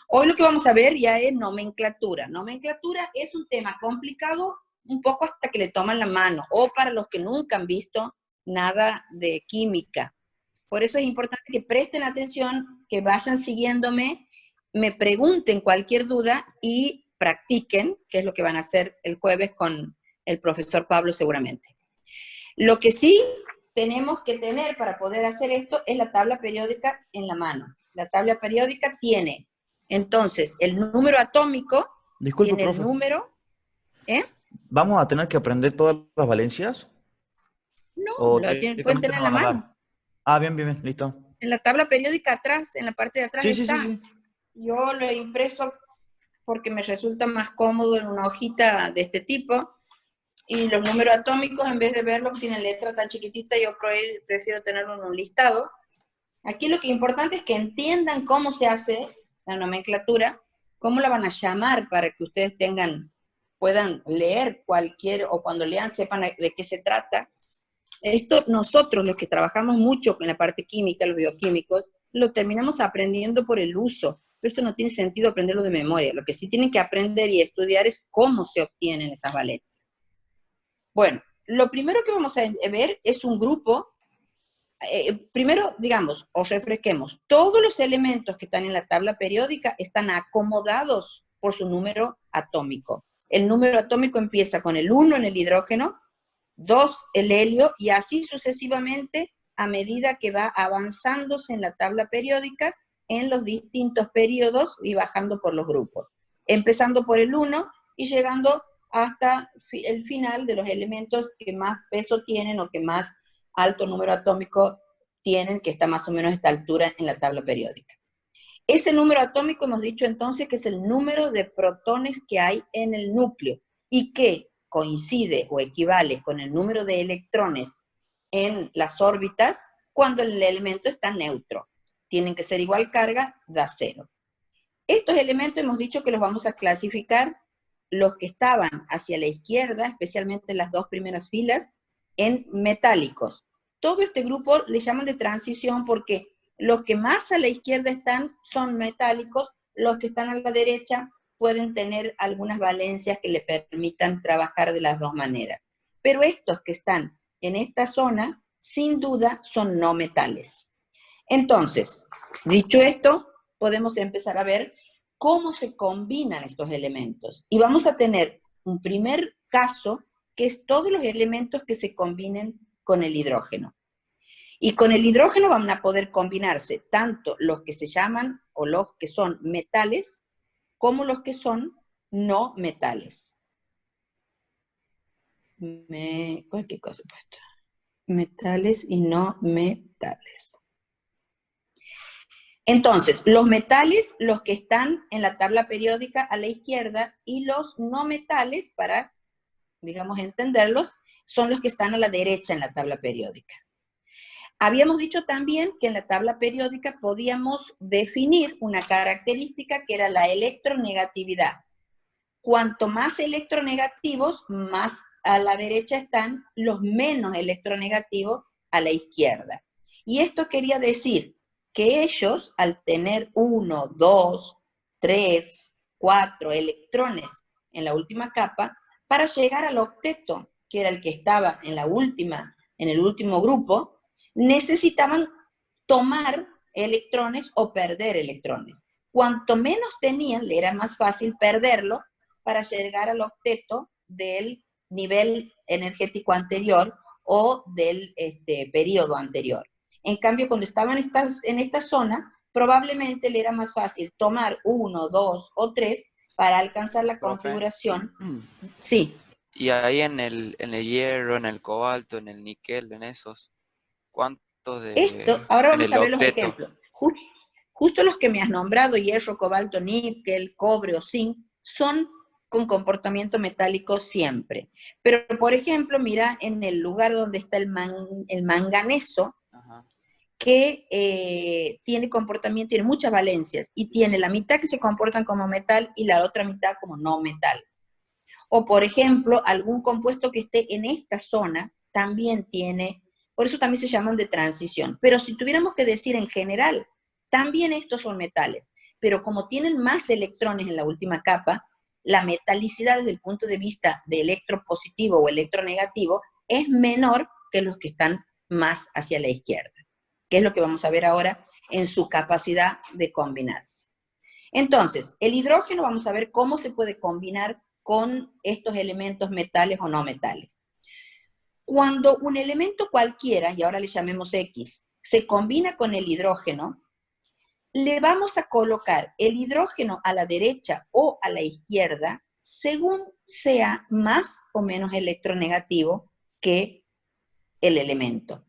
Hoy lo que vamos a ver ya es nomenclatura. Nomenclatura es un tema complicado un poco hasta que le toman la mano, o para los que nunca han visto nada de química. Por eso es importante que presten atención, que vayan siguiéndome, me pregunten cualquier duda y practiquen, que es lo que van a hacer el jueves con el profesor Pablo seguramente. Lo que sí tenemos que tener para poder hacer esto es la tabla periódica en la mano. La tabla periódica tiene, entonces, el número atómico, Disculpe, tiene el profe. número, ¿eh? ¿Vamos a tener que aprender todas las valencias? No, ¿O pueden directamente tener nos en la van a mano. dar? Ah, bien, bien, bien, listo. En la tabla periódica atrás, en la parte de atrás Sí, sí, sí, está. sí. Yo lo he impreso porque me resulta más cómodo en una hojita de este tipo. Y los números atómicos, en vez de verlos que tienen letra tan chiquitita, yo prefiero tenerlo en un listado. Aquí lo que es importante es que entiendan cómo se hace la nomenclatura, cómo la van a llamar para que ustedes puedan leer cualquier, o cuando lean sepan de qué se trata. Esto nosotros, los que trabajamos mucho con la parte química, los bioquímicos, lo terminamos aprendiendo por el uso. Pero esto no tiene sentido aprenderlo de memoria. Lo que sí tienen que aprender y estudiar es cómo se obtienen esas valencias. Bueno, lo primero que vamos a ver es un grupo. Primero, digamos, os refresquemos. Todos los elementos que están en la tabla periódica están acomodados por su número atómico. El número atómico empieza con el 1 en el hidrógeno, 2 el helio, y así sucesivamente a medida que va avanzándose en la tabla periódica en los distintos periodos y bajando por los grupos. Empezando por el 1 y llegando hasta el final de los elementos que más peso tienen o que más alto número atómico tienen, que está más o menos a esta altura en la tabla periódica. Ese número atómico hemos dicho entonces que es el número de protones que hay en el núcleo y que coincide o equivale con el número de electrones en las órbitas cuando el elemento está neutro. Tienen que ser igual carga, da cero. Estos elementos hemos dicho que los vamos a clasificar, los que estaban hacia la izquierda, especialmente en las dos primeras filas, en metálicos. Todo este grupo le llaman de transición porque los que más a la izquierda están son metálicos, los que están a la derecha pueden tener algunas valencias que le permitan trabajar de las dos maneras. Pero estos que están en esta zona, sin duda, son no metales. Entonces, dicho esto, podemos empezar a ver cómo se combinan estos elementos. Y vamos a tener un primer caso, que es todos los elementos que se combinen con el hidrógeno. Y con el hidrógeno van a poder combinarse tanto los que se llaman o los que son metales, como los que son no metales. Cualquier cosa puesto. Metales y no metales. Entonces, los metales, los que están en la tabla periódica a la izquierda, y los no metales, para, digamos, entenderlos, son los que están a la derecha en la tabla periódica. Habíamos dicho también que en la tabla periódica podíamos definir una característica que era la electronegatividad. Cuanto más electronegativos, más a la derecha están los menos electronegativos a la izquierda. Y esto quería decir que ellos, al tener 1, 2, 3, 4 electrones en la última capa, para llegar al octeto, que era el que estaba en el último grupo, necesitaban tomar electrones o perder electrones. Cuanto menos tenían, le era más fácil perderlo para llegar al octeto del nivel energético anterior o del periodo anterior. En cambio, cuando estaban en esta zona, probablemente le era más fácil tomar 1, 2 o 3 para alcanzar la Profe. configuración. Sí. Y ahí en el hierro, en el cobalto, en el níquel, en esos, ¿cuántos Ahora en vamos el a ver los octeto? ejemplos. Justo los que me has nombrado, hierro, cobalto, níquel, cobre o zinc, son con comportamiento metálico siempre. Pero, por ejemplo, mira en el lugar donde está el manganeso, Ajá. que tiene muchas valencias, y tiene la mitad que se comportan como metal y la otra mitad como no metal. O, por ejemplo, algún compuesto que esté en esta zona también tiene, por eso también se llaman de transición. Pero si tuviéramos que decir en general, también estos son metales. pero como tienen más electrones en la última capa, la metalicidad desde el punto de vista de electropositivo o electronegativo es menor que los que están más hacia la izquierda, que es lo que vamos a ver ahora en su capacidad de combinarse. Entonces, el hidrógeno vamos a ver cómo se puede combinar con estos elementos metales o no metales. Cuando un elemento cualquiera, y ahora le llamemos X, se combina con el hidrógeno, le vamos a colocar el hidrógeno a la derecha o a la izquierda según sea más o menos electronegativo que el elemento.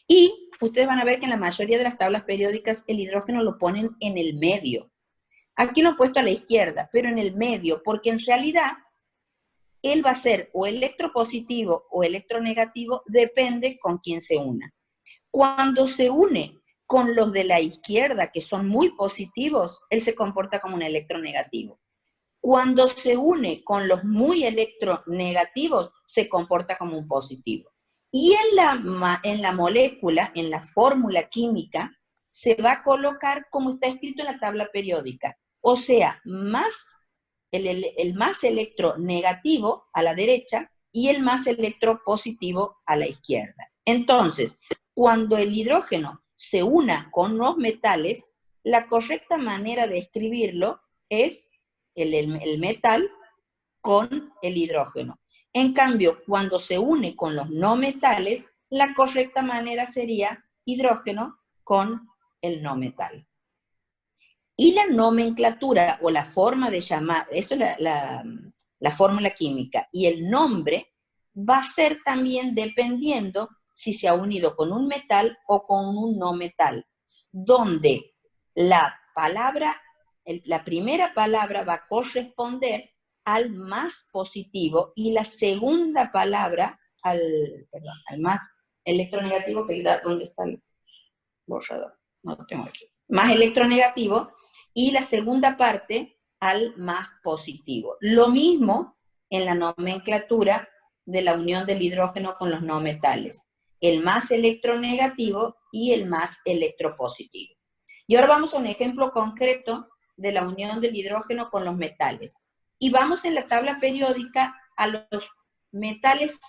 Y ustedes van a ver que en la mayoría de las tablas periódicas el hidrógeno lo ponen en el medio. Aquí lo he puesto a la izquierda, pero en el medio, porque en realidad él va a ser o electropositivo o electronegativo, depende con quién se una. Cuando se une con los de la izquierda, que son muy positivos, él se comporta como un electronegativo. Cuando se une con los muy electronegativos, se comporta como un positivo. Y en la molécula, en la fórmula química, se va a colocar como está escrito en la tabla periódica. O sea, el más electronegativo a la derecha y el más electropositivo a la izquierda. Entonces, cuando el hidrógeno se una con los metales, la correcta manera de escribirlo es el metal con el hidrógeno. En cambio, cuando se une con los no metales, la correcta manera sería hidrógeno con el no metal. Y la nomenclatura o la forma de llamar, eso es la fórmula química, y el nombre va a ser también dependiendo si se ha unido con un metal o con un no metal, donde la primera palabra va a corresponder al más positivo y la segunda palabra al más electronegativo, que ¿dónde está el borrador? No lo tengo aquí. Más electronegativo, y la segunda parte al más positivo. Lo mismo en la nomenclatura de la unión del hidrógeno con los no metales. El más electronegativo y el más electropositivo. Y ahora vamos a un ejemplo concreto de la unión del hidrógeno con los metales. Y vamos en la tabla periódica a los metales,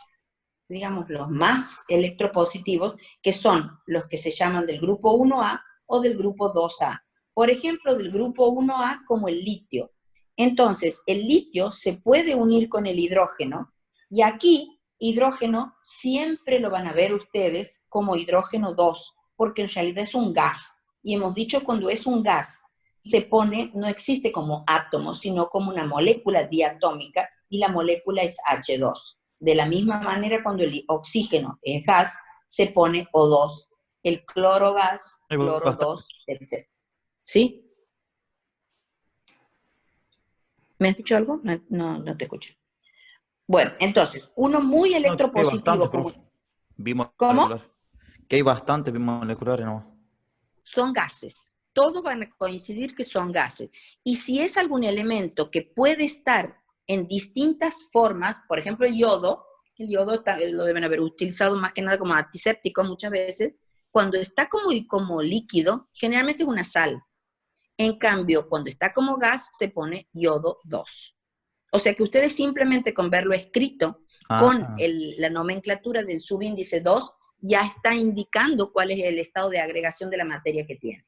digamos, los más electropositivos, que son los que se llaman del grupo 1A o del grupo 2A. Por ejemplo, del grupo 1A como el litio. Entonces, el litio se puede unir con el hidrógeno, y aquí hidrógeno siempre lo van a ver ustedes como hidrógeno 2, porque en realidad es un gas. Y hemos dicho cuando es un gas, se pone, no existe como átomo, sino como una molécula diatómica, y la molécula es H2. De la misma manera, cuando el oxígeno es gas, se pone O2. El cloro gas, cloro 2, etc. ¿Sí? ¿Me has dicho algo? No te escucho. Bueno, entonces, uno muy electropositivo. ¿Cómo? Que hay bastante bimoleculares, ¿no? Son gases. Todos van a coincidir que son gases. Y si es algún elemento que puede estar en distintas formas, por ejemplo, el yodo lo deben haber utilizado más que nada como antiséptico muchas veces, cuando está como líquido, generalmente es una sal. En cambio, cuando está como gas, se pone yodo 2. O sea que ustedes simplemente con verlo escrito, con la nomenclatura del subíndice 2, ya está indicando cuál es el estado de agregación de la materia que tiene.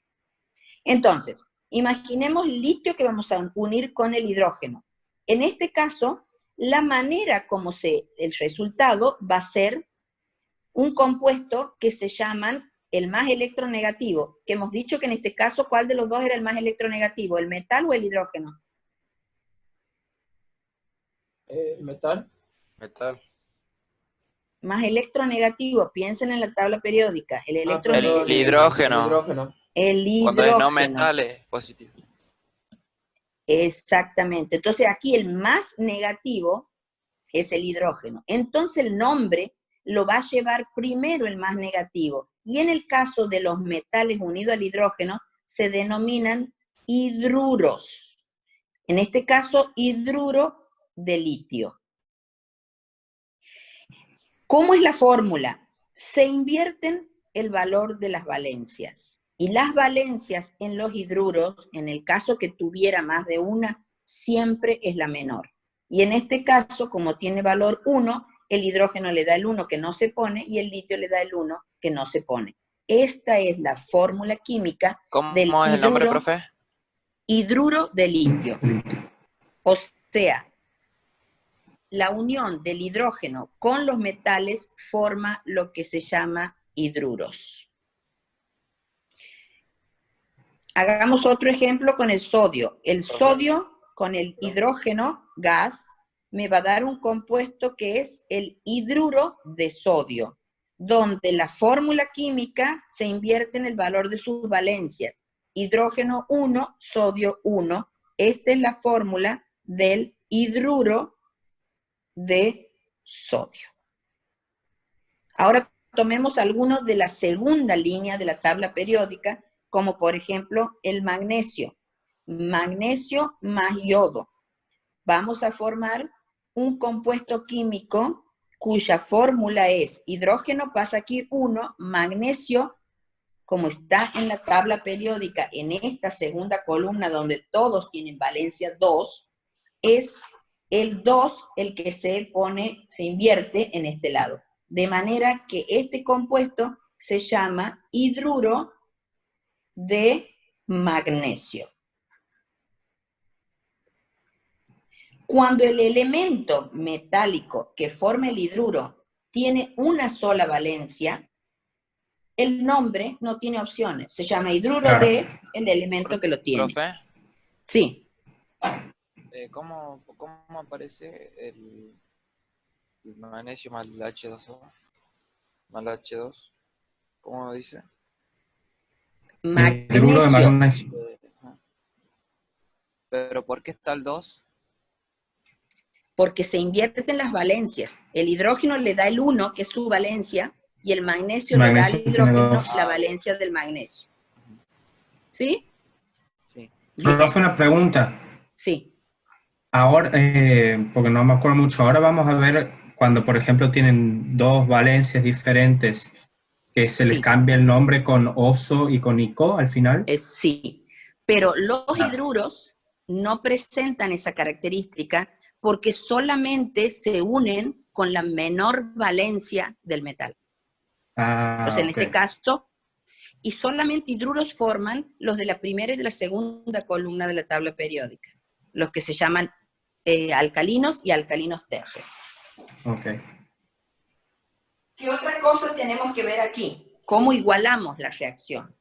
Entonces, imaginemos el litio que vamos a unir con el hidrógeno. En este caso, la manera como el resultado va a ser un compuesto que se llaman el más electronegativo, que hemos dicho que en este caso, ¿cuál de los dos era el más electronegativo? ¿El metal o el hidrógeno? Metal. Metal. Más electronegativo, piensen en la tabla periódica. El electronegativo. El hidrógeno. El hidrógeno. Cuando es no metal es positivo. Exactamente. Entonces aquí el más negativo es el hidrógeno. Entonces el nombre lo va a llevar primero el más negativo. Y en el caso de los metales unidos al hidrógeno, se denominan hidruros. En este caso, hidruro de litio. ¿Cómo es la fórmula? Se invierten el valor de las valencias. Y las valencias en los hidruros, en el caso que tuviera más de una, siempre es la menor. Y en este caso, como tiene valor 1, el hidrógeno le da el 1 que no se pone y el litio le da el 1 que no se pone. Esta es la fórmula química del ¿Cómo es el nombre, profe? hidruro de litio. O sea, la unión del hidrógeno con los metales forma lo que se llama hidruros. Hagamos otro ejemplo con el sodio. El sodio con el hidrógeno, gas, me va a dar un compuesto que es el hidruro de sodio, donde la fórmula química se invierte en el valor de sus valencias. Hidrógeno 1, sodio 1. Esta es la fórmula del hidruro de sodio. Ahora tomemos algunos de la segunda línea de la tabla periódica, como por ejemplo el magnesio. Magnesio más yodo. Vamos a formar un compuesto químico cuya fórmula es hidrógeno pasa aquí 1, magnesio, como está en la tabla periódica, en esta segunda columna donde todos tienen valencia 2, es el 2 el que se invierte en este lado. De manera que este compuesto se llama hidruro de magnesio. Cuando el elemento metálico que forma el hidruro tiene una sola valencia, el nombre no tiene opciones. Se llama hidruro de el elemento que lo tiene. ¿Profe? Sí. ¿Cómo aparece el magnesio más el H2O? Más el H2. ¿Cómo dice? Hidruro de magnesio. ¿Pero por qué está el 2? Porque se invierten las valencias. El hidrógeno le da el 1, que es su valencia, y el magnesio le da al hidrógeno la valencia del magnesio. ¿Sí? Sí. Profe, una pregunta. Sí. Ahora, porque no me acuerdo mucho, ahora vamos a ver cuando, por ejemplo, tienen dos valencias diferentes, que se les cambia el nombre con oso y con ico al final. Sí, pero los hidruros no presentan esa característica porque solamente se unen con la menor valencia del metal. O sea, en este caso, y solamente hidruros forman los de la primera y de la segunda columna de la tabla periódica, los que se llaman alcalinos y alcalinos tercios. Ok. ¿Qué otra cosa tenemos que ver aquí? ¿Cómo igualamos la reacción?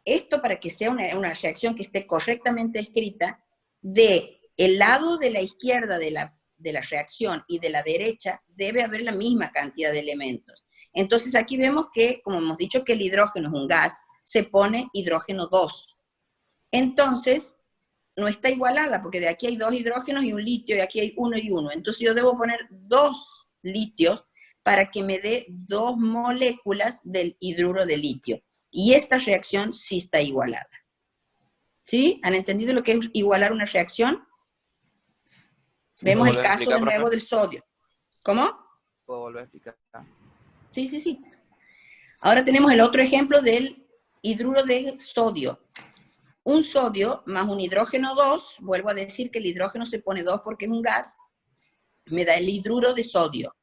Esto, para que sea una reacción que esté correctamente escrita, de el lado de la izquierda de la reacción y de la derecha debe haber la misma cantidad de elementos. Entonces aquí vemos que, como hemos dicho que el hidrógeno es un gas, se pone hidrógeno 2. Entonces, no está igualada, porque de aquí hay 2 hidrógenos y un litio, y aquí hay 1 y 1. Entonces yo debo poner 2 litios para que me dé 2 moléculas del hidruro de litio. Y esta reacción sí está igualada. ¿Sí? ¿Han entendido lo que es igualar una reacción? Vemos el caso de nuevo del sodio. ¿Cómo? ¿Puedo volver a explicar? Sí. Ahora tenemos el otro ejemplo del hidruro de sodio. Un sodio más un hidrógeno 2, vuelvo a decir que el hidrógeno se pone 2 porque es un gas, me da el hidruro de sodio,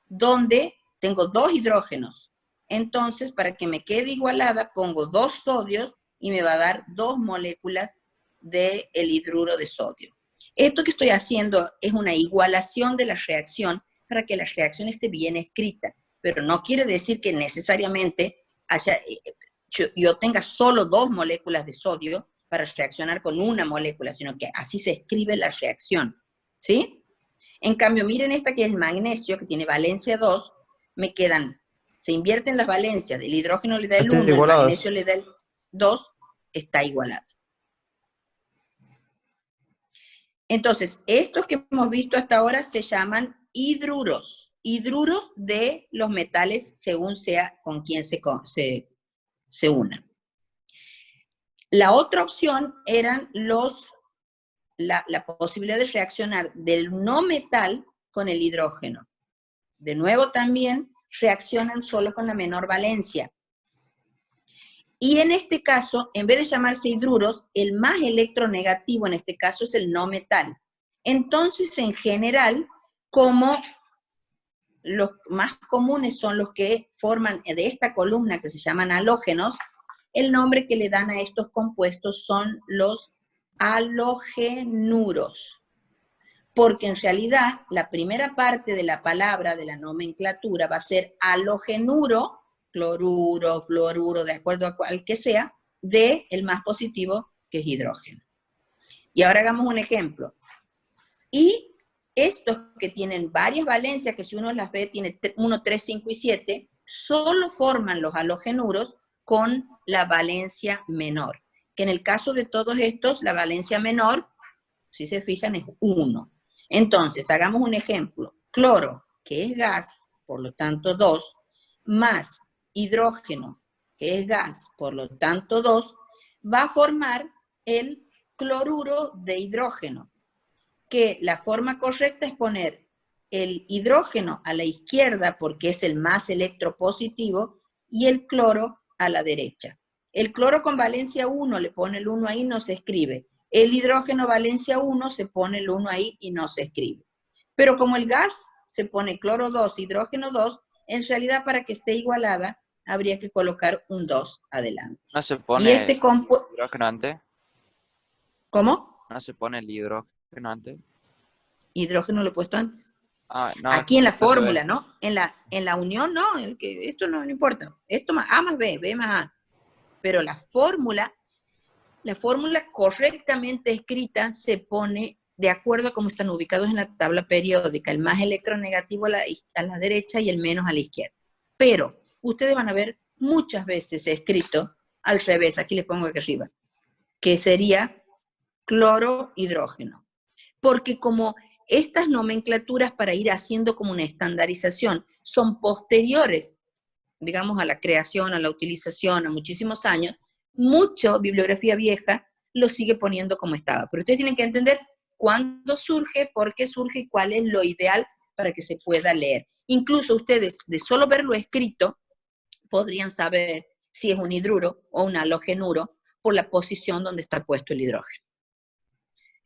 donde tengo 2 hidrógenos. Entonces, para que me quede igualada, pongo 2 sodios y me va a dar 2 moléculas del hidruro de sodio. Esto que estoy haciendo es una igualación de la reacción para que la reacción esté bien escrita, pero no quiere decir que necesariamente yo tenga solo 2 moléculas de sodio para reaccionar con una molécula, sino que así se escribe la reacción, ¿sí? En cambio, miren esta que es el magnesio, que tiene valencia 2, se invierten las valencias, el hidrógeno le da el 1, el magnesio le da el 2, está igualado. Entonces, estos que hemos visto hasta ahora se llaman hidruros de los metales según sea con quién se unan. La otra opción eran la posibilidad de reaccionar del no metal con el hidrógeno. De nuevo también reaccionan solo con la menor valencia. Y en este caso, en vez de llamarse hidruros, el más electronegativo en este caso es el no metal. Entonces, en general, como los más comunes son los que forman de esta columna que se llaman halógenos, el nombre que le dan a estos compuestos son los halogenuros. Porque en realidad la primera parte de la palabra, de la nomenclatura, va a ser halogenuro, cloruro, fluoruro, de acuerdo a cual que sea, de el más positivo, que es hidrógeno. Y ahora hagamos un ejemplo. Y estos que tienen varias valencias, que si uno las ve, tiene 1, 3, 5 y 7, solo forman los halogenuros con la valencia menor. Que en el caso de todos estos, la valencia menor, si se fijan, es 1. Entonces, hagamos un ejemplo. Cloro, que es gas, por lo tanto 2, más hidrógeno, que es gas, por lo tanto 2, va a formar el cloruro de hidrógeno, que la forma correcta es poner el hidrógeno a la izquierda porque es el más electropositivo y el cloro a la derecha. El cloro con valencia 1 le pone el 1 ahí, no se escribe. El hidrógeno valencia 1 se pone el 1 ahí y no se escribe. Pero como el gas se pone cloro 2, hidrógeno 2, en realidad para que esté igualada habría que colocar un 2 adelante. ¿No se Y pone este el compuesto... hidrógeno antes? ¿Cómo? ¿No se pone el hidrógeno antes? Hidrógeno lo he puesto antes. Ah, no, Aquí en la no se fórmula, ve. ¿no? En la unión, no, esto no importa. Esto más A más B, B más A. Pero la fórmula correctamente escrita se pone de acuerdo a cómo están ubicados en la tabla periódica. El más electronegativo a la derecha y el menos a la izquierda. Pero ustedes van a ver muchas veces escrito al revés. Aquí les pongo aquí arriba. Que sería cloro-hidrógeno. Porque como estas nomenclaturas para ir haciendo como una estandarización son posteriores, digamos, a la creación, a la utilización, a muchísimos años, mucha bibliografía vieja lo sigue poniendo como estaba. Pero ustedes tienen que entender cuándo surge, por qué surge y cuál es lo ideal para que se pueda leer. Incluso ustedes, de solo verlo escrito, podrían saber si es un hidruro o un halogenuro por la posición donde está puesto el hidrógeno.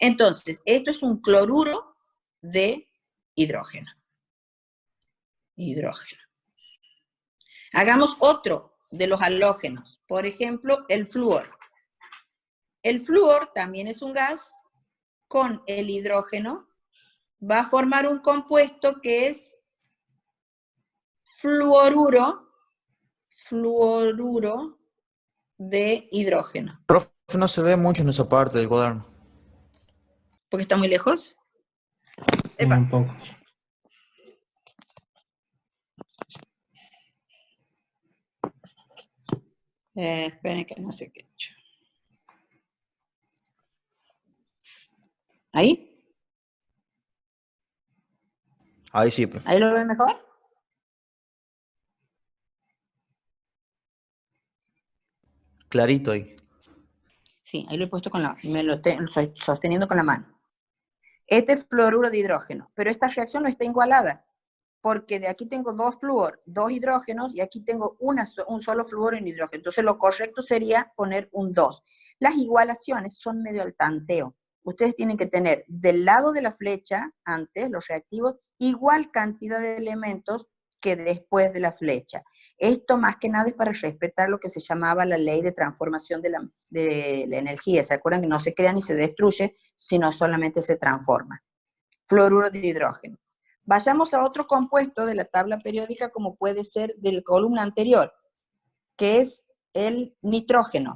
Entonces, esto es un cloruro de hidrógeno. Hidrógeno. Hagamos otro de los halógenos. Por ejemplo, el flúor. El flúor también es un gas con el hidrógeno. Va a formar un compuesto que es fluoruro de hidrógeno. Profe, no se ve mucho en esa parte del cuaderno. ¿Porque está muy lejos? Epa. Un poco. Esperen que no sé qué he hecho. ¿Ahí? Ahí sí, profe. ¿Ahí lo ven mejor? Clarito ahí. Sí, ahí lo he puesto con lo estoy sosteniendo con la mano. Este es fluoruro de hidrógeno, pero esta reacción no está igualada, porque de aquí tengo 2 flúor, 2 hidrógenos, y aquí tengo un solo flúor en hidrógeno. Entonces lo correcto sería poner un 2. Las igualaciones son medio al tanteo. Ustedes tienen que tener del lado de la flecha, antes, los reactivos, igual cantidad de elementos que después de la flecha. Esto más que nada es para respetar lo que se llamaba la ley de transformación de la energía. ¿Se acuerdan que no se crea ni se destruye, sino solamente se transforma? Fluoruro de hidrógeno. Vayamos a otro compuesto de la tabla periódica, como puede ser de la columna anterior, que es el nitrógeno.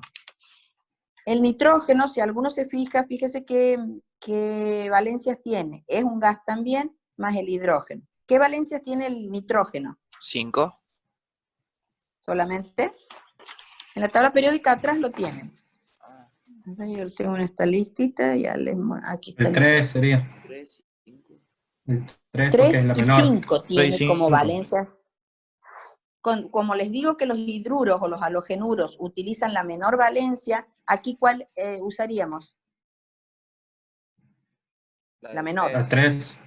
El nitrógeno, si alguno se fija, fíjese qué valencias tiene. Es un gas también, más el hidrógeno. ¿Qué valencias tiene el nitrógeno? 5. Solamente. En la tabla periódica atrás lo tienen. Yo tengo esta listita, aquí está. El 3 sería. 3, 5. El 3 porque 3 es la y menor. 5 tiene 3 y como 5. valencia. Como les digo que los hidruros o los halogenuros utilizan la menor valencia, ¿aquí cuál usaríamos? La menor. El 3.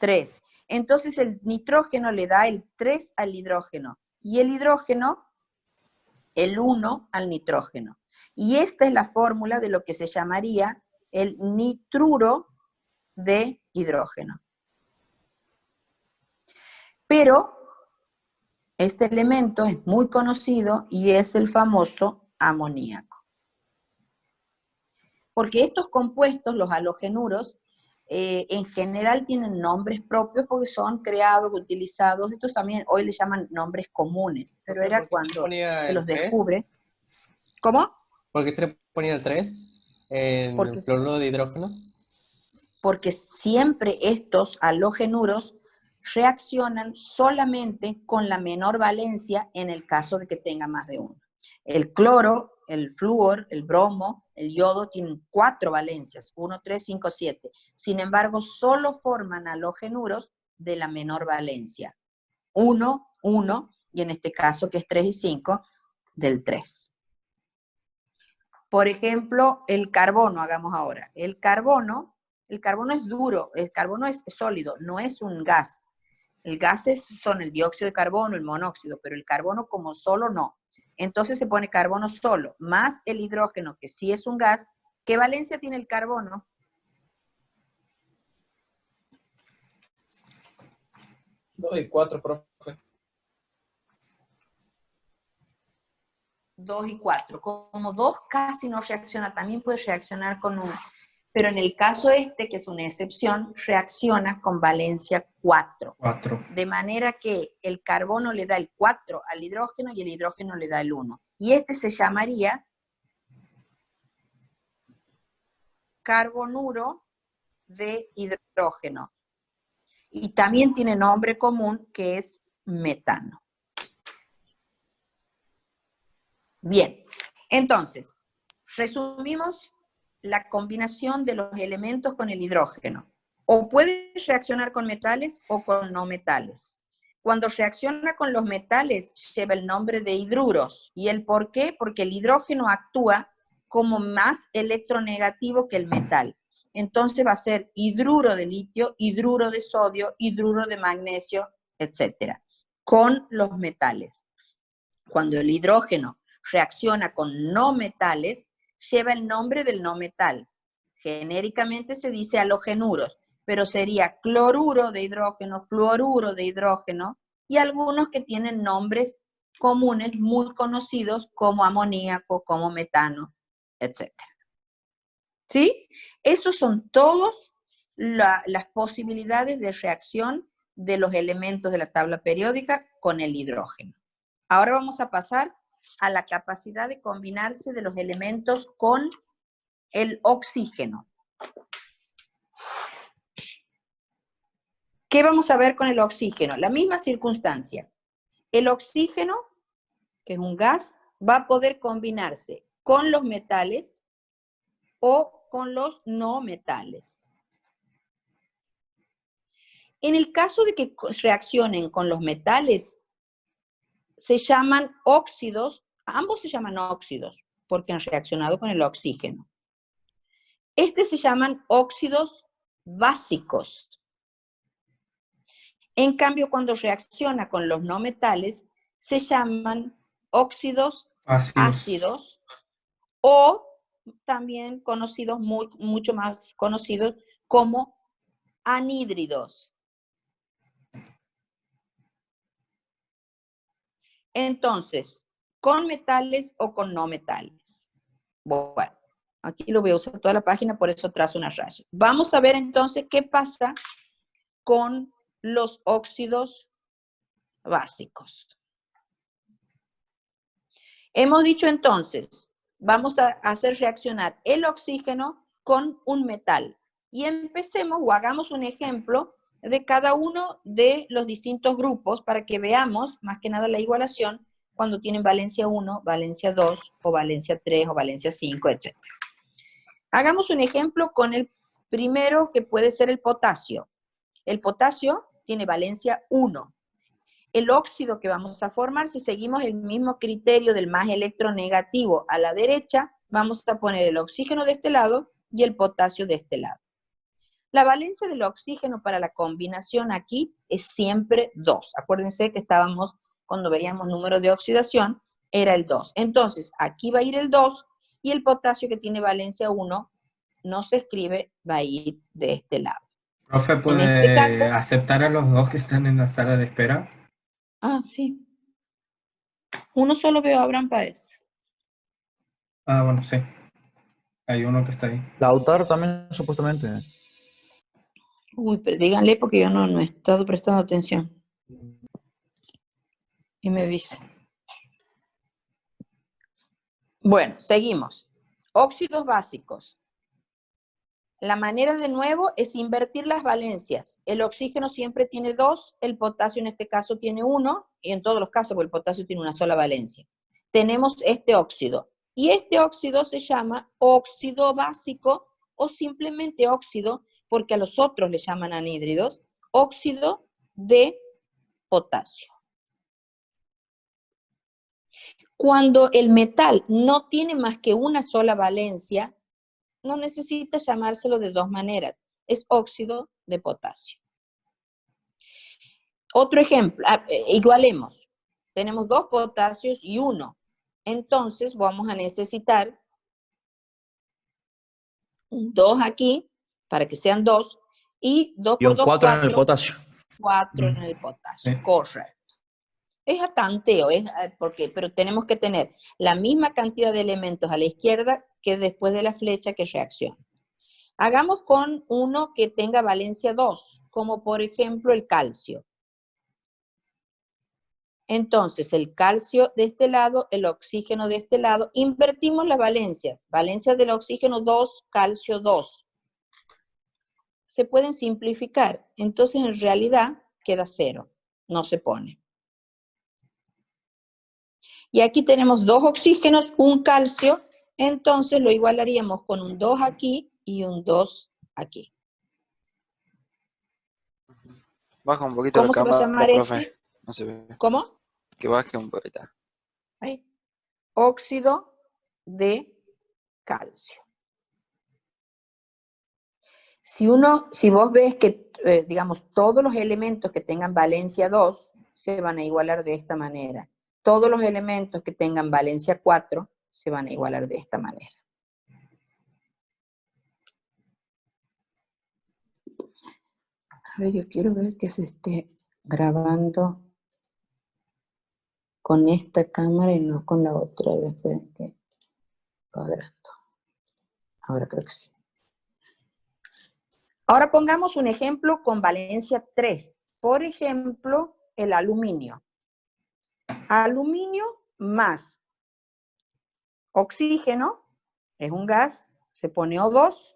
3. Entonces el nitrógeno le da el 3 al hidrógeno. Y el hidrógeno el 1 al nitrógeno. Y esta es la fórmula de lo que se llamaría el nitruro de hidrógeno. Pero este elemento es muy conocido y es el famoso amoníaco. Porque estos compuestos, los halogenuros, en general tienen nombres propios porque son creados, utilizados. Estos también hoy le llaman nombres comunes, pero era cuando se los descubre. ¿Cómo? ¿Por qué se le ponía el 3 en Porque, el fluoruro de hidrógeno? porque siempre estos halogenuros reaccionan solamente con la menor valencia en el caso de que tenga más de uno. El cloro, el flúor, el bromo, el yodo tienen 4 valencias, 1, 3, 5, 7. Sin embargo, solo forman halogenuros de la menor valencia. 1, 1, y en este caso que es 3 y 5, del 3. Por ejemplo, el carbono, hagamos ahora. El carbono es duro, el carbono es sólido, no es un gas. El gases son el dióxido de carbono, el monóxido, pero el carbono como solo no. Entonces se pone carbono solo, más el hidrógeno, que sí es un gas. ¿Qué valencia tiene el carbono? 2 y 4, profe. 2 y 4. Como 2 casi no reacciona, también puede reaccionar con 1. Pero en el caso este, que es una excepción, reacciona con valencia 4. 4. De manera que el carbono le da el 4 al hidrógeno y el hidrógeno le da el 1. Y este se llamaría carbonuro de hidrógeno. Y también tiene nombre común que es metano. Bien, entonces, resumimos la combinación de los elementos con el hidrógeno. O puede reaccionar con metales o con no metales. Cuando reacciona con los metales, lleva el nombre de hidruros. ¿Y el por qué? Porque el hidrógeno actúa como más electronegativo que el metal. Entonces va a ser hidruro de litio, hidruro de sodio, hidruro de magnesio, etc. Con los metales. Cuando el hidrógeno reacciona con no metales, lleva el nombre del no metal. Genéricamente se dice halogenuros, pero sería cloruro de hidrógeno, fluoruro de hidrógeno, y algunos que tienen nombres comunes muy conocidos como amoníaco, como metano, etc. ¿Sí? Esos son todos las posibilidades de reacción de los elementos de la tabla periódica con el hidrógeno. Ahora vamos a pasar a la capacidad de combinarse de los elementos con el oxígeno. ¿Qué vamos a ver con el oxígeno? La misma circunstancia. El oxígeno, que es un gas, va a poder combinarse con los metales o con los no metales. En el caso de que reaccionen con los metales, se llaman óxidos, ambos se llaman óxidos, porque han reaccionado con el oxígeno. Se llaman óxidos básicos. En cambio, cuando reacciona con los no metales, se llaman óxidos ácidos o también conocidos, mucho más conocidos como anhídridos. Entonces, ¿con metales o con no metales? Bueno, aquí lo voy a usar toda la página, por eso trazo una raya. Vamos a ver entonces qué pasa con los óxidos básicos. Hemos dicho entonces, vamos a hacer reaccionar el oxígeno con un metal. Y empecemos o hagamos un ejemplo de cada uno de los distintos grupos para que veamos más que nada la igualación cuando tienen valencia 1, valencia 2, o valencia 3, o valencia 5, etc. Hagamos un ejemplo con el primero, que puede ser el potasio. El potasio tiene valencia 1. El óxido que vamos a formar, si seguimos el mismo criterio del más electronegativo a la derecha, vamos a poner el oxígeno de este lado y el potasio de este lado. La valencia del oxígeno para la combinación aquí es siempre 2. Acuérdense que estábamos, cuando veíamos número de oxidación, era el 2. Entonces, aquí va a ir el 2 y el potasio que tiene valencia 1 no se escribe, va a ir de este lado. Profe, En ¿puede este caso, aceptar a los dos que están en la sala de espera? sí. Uno solo veo a Abraham Páez. Ah, bueno, sí. Hay uno que está ahí. Lautaro también, supuestamente. Uy, pero díganle porque yo no he estado prestando atención. Y me dice. Bueno, seguimos. Óxidos básicos. La manera de nuevo es invertir las valencias. El oxígeno siempre tiene 2, el potasio en este caso tiene 1, y en todos los casos, porque el potasio tiene una sola valencia. Tenemos este óxido. Y este óxido se llama óxido básico o simplemente óxido, porque a los otros le llaman anhídridos, óxido de potasio. Cuando el metal no tiene más que una sola valencia, no necesita llamárselo de dos maneras. Es óxido de potasio. Otro ejemplo, igualemos. Tenemos 2 potasios y 1. Entonces vamos a necesitar un 2 aquí, para que sean 2, y 2 Y por un 2, 4 en el 4. potasio. 4 en el potasio, Sí. correcto. Es a tanteo, pero tenemos que tener la misma cantidad de elementos a la izquierda que después de la flecha que reacciona. Hagamos con uno que tenga valencia 2, como por ejemplo el calcio. Entonces, el calcio de este lado, el oxígeno de este lado, invertimos las valencias. Valencia del oxígeno 2, calcio 2. Se pueden simplificar. Entonces, en realidad, queda 0. No se pone. Y aquí tenemos 2 oxígenos, un calcio. Entonces, lo igualaríamos con un 2 aquí y un 2 aquí. Baja un poquito la ¿Cómo se va a cámara, llamar profe. este? No se ve. ¿Cómo? Que baje un poquito. Ahí. Óxido de calcio. Si vos ves que, digamos, todos los elementos que tengan valencia 2 se van a igualar de esta manera. Todos los elementos que tengan valencia 4 se van a igualar de esta manera. A ver, yo quiero ver que se esté grabando con esta cámara y no con la otra. A ver, esperen que cuadrando. Ahora creo que sí. Ahora pongamos un ejemplo con valencia 3. Por ejemplo, el aluminio. Aluminio más oxígeno, es un gas, se pone O2,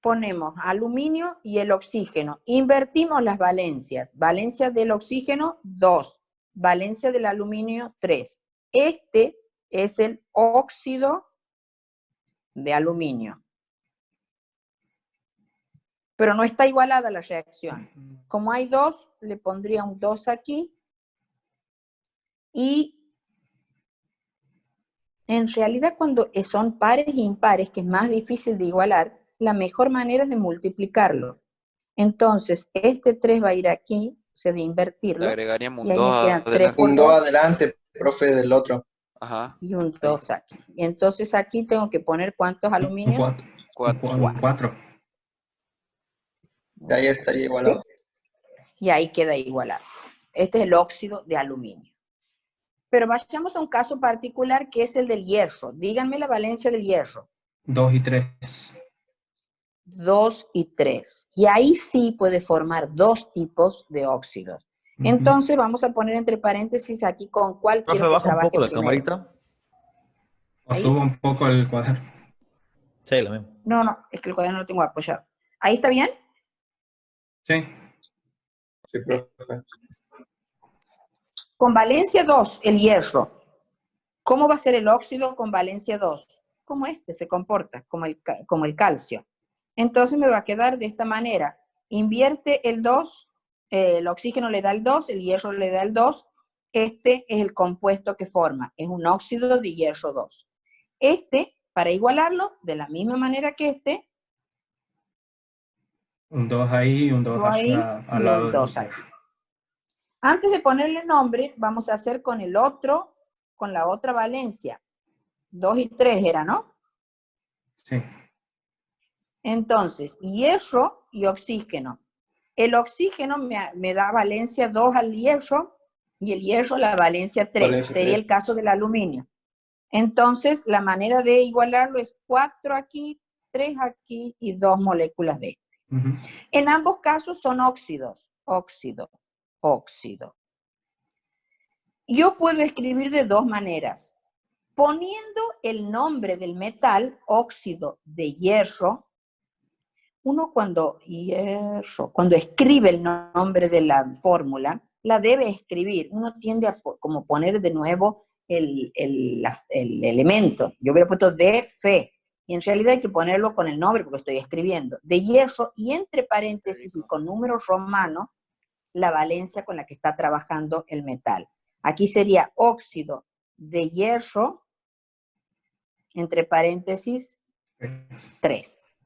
ponemos aluminio y el oxígeno. Invertimos las valencias. Valencia del oxígeno, 2. Valencia del aluminio, 3. Este es el óxido de aluminio. Pero no está igualada la reacción. Como hay 2, le pondría un 2 aquí. Y en realidad cuando son pares e impares, que es más difícil de igualar, la mejor manera es de multiplicarlo. Entonces, este 3 va a ir aquí, se debe Le invertirlo. agregaríamos Y un ahí me 2 quedan 3 adelante. por Un 2 adelante, profe, del otro. Ajá. y un Ahí. 2 aquí. Y entonces aquí tengo que poner ¿cuántos Un aluminios? 4. Un 4. Y ahí estaría igualado. Y ahí queda igualado. Este es el óxido de aluminio. Pero vayamos a un caso particular que es el del hierro. Díganme la valencia del hierro. 2 y 3. 2 y 3. Y ahí sí puede formar 2 tipos de óxidos. Entonces vamos a poner entre paréntesis aquí con cuál Profe, quiero que baja un trabaje poco la primero. camarita. O Ahí. subo un poco el cuaderno. Sí, lo mismo. No, es que el cuaderno lo tengo apoyado. ¿Ahí está bien? Sí. Sí, profe. Con valencia 2, el hierro. ¿Cómo va a ser el óxido con valencia 2? Como este se comporta, como el calcio. Entonces me va a quedar de esta manera. Invierte el 2, el oxígeno le da el 2, el hierro le da el 2. Este es el compuesto que forma. Es un óxido de hierro 2. Este, para igualarlo, de la misma manera que este, Un 2 ahí y un 2 ahí al y lado un del 2 ahí. hierro. Antes de ponerle nombre, vamos a hacer con el otro con la otra valencia. 2 y 3 era, ¿no? Sí. Entonces, hierro y oxígeno. El oxígeno me da valencia 2 al hierro y el hierro la valencia 3. Valencia Sería 3. el caso del aluminio. Entonces, la manera de igualarlo es 4 aquí, 3 aquí y 2 moléculas de este. Ujú. En ambos casos son óxidos. Óxido, óxido. Yo puedo escribir de dos maneras. Poniendo el nombre del metal, óxido de hierro, uno cuando escribe el nombre de la fórmula, la debe escribir. Uno tiende a como poner de nuevo el elemento. Yo hubiera puesto de fe, y en realidad hay que ponerlo con el nombre porque estoy escribiendo. De hierro, y entre paréntesis y con números romanos, la valencia con la que está trabajando el metal. Aquí sería óxido de hierro, entre paréntesis, 3.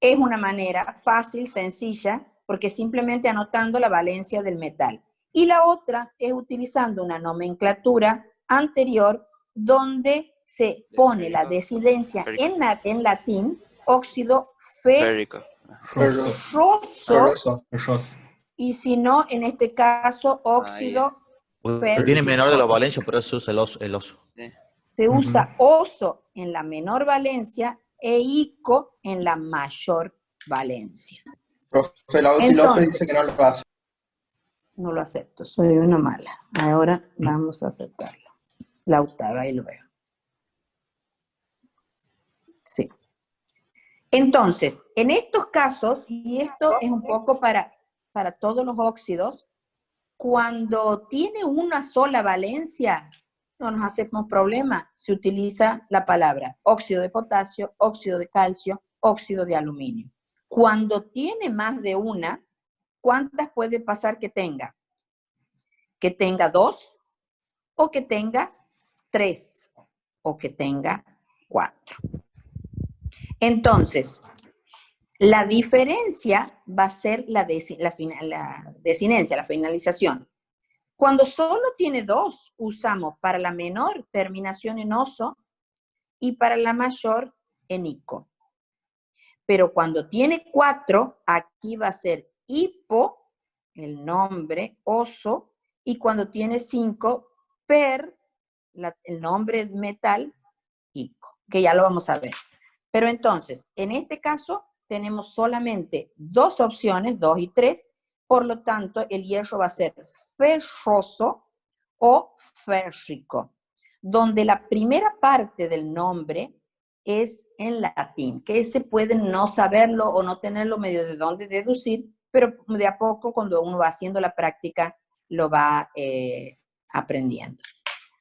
Es una manera fácil, sencilla, porque simplemente anotando la valencia del metal. Y la otra es utilizando una nomenclatura anterior donde se pone la desinencia en latín, óxido Férrico. ferroso, Ferroso. y si no, en este caso, óxido Porque tiene menor de la valencia, pero eso usa el oso. Sí. se usa oso en la menor valencia e ico en la mayor valencia. Profe, la Uti Entonces, López dice que no lo hace. no lo acepto, soy una mala. Ahora vamos a aceptarlo. Lautaro, ahí lo veo. Sí. Entonces, en estos casos, y esto es un poco para todos los óxidos, cuando tiene una sola valencia, no nos hacemos problema. Se utiliza la palabra óxido de potasio, óxido de calcio, óxido de aluminio. Cuando tiene más de una, ¿cuántas puede pasar que tenga? Que tenga 2, o que tenga 3, o que tenga 4. Entonces, la diferencia va a ser la desinencia, la finalización. Cuando solo tiene 2, usamos para la menor terminación en oso y para la mayor en ico. Pero cuando tiene 4, aquí va a ser hipo, el nombre, oso, y cuando tiene 5, per, el nombre metal, ico, que ya lo vamos a ver. Pero entonces, en este caso, tenemos solamente 2 opciones, 2 y 3, por lo tanto, el hierro va a ser ferroso o férrico, donde la primera parte del nombre es en latín, que ese puede no saberlo o no tenerlo medio de dónde deducir, pero de a poco cuando uno va haciendo la práctica lo va aprendiendo.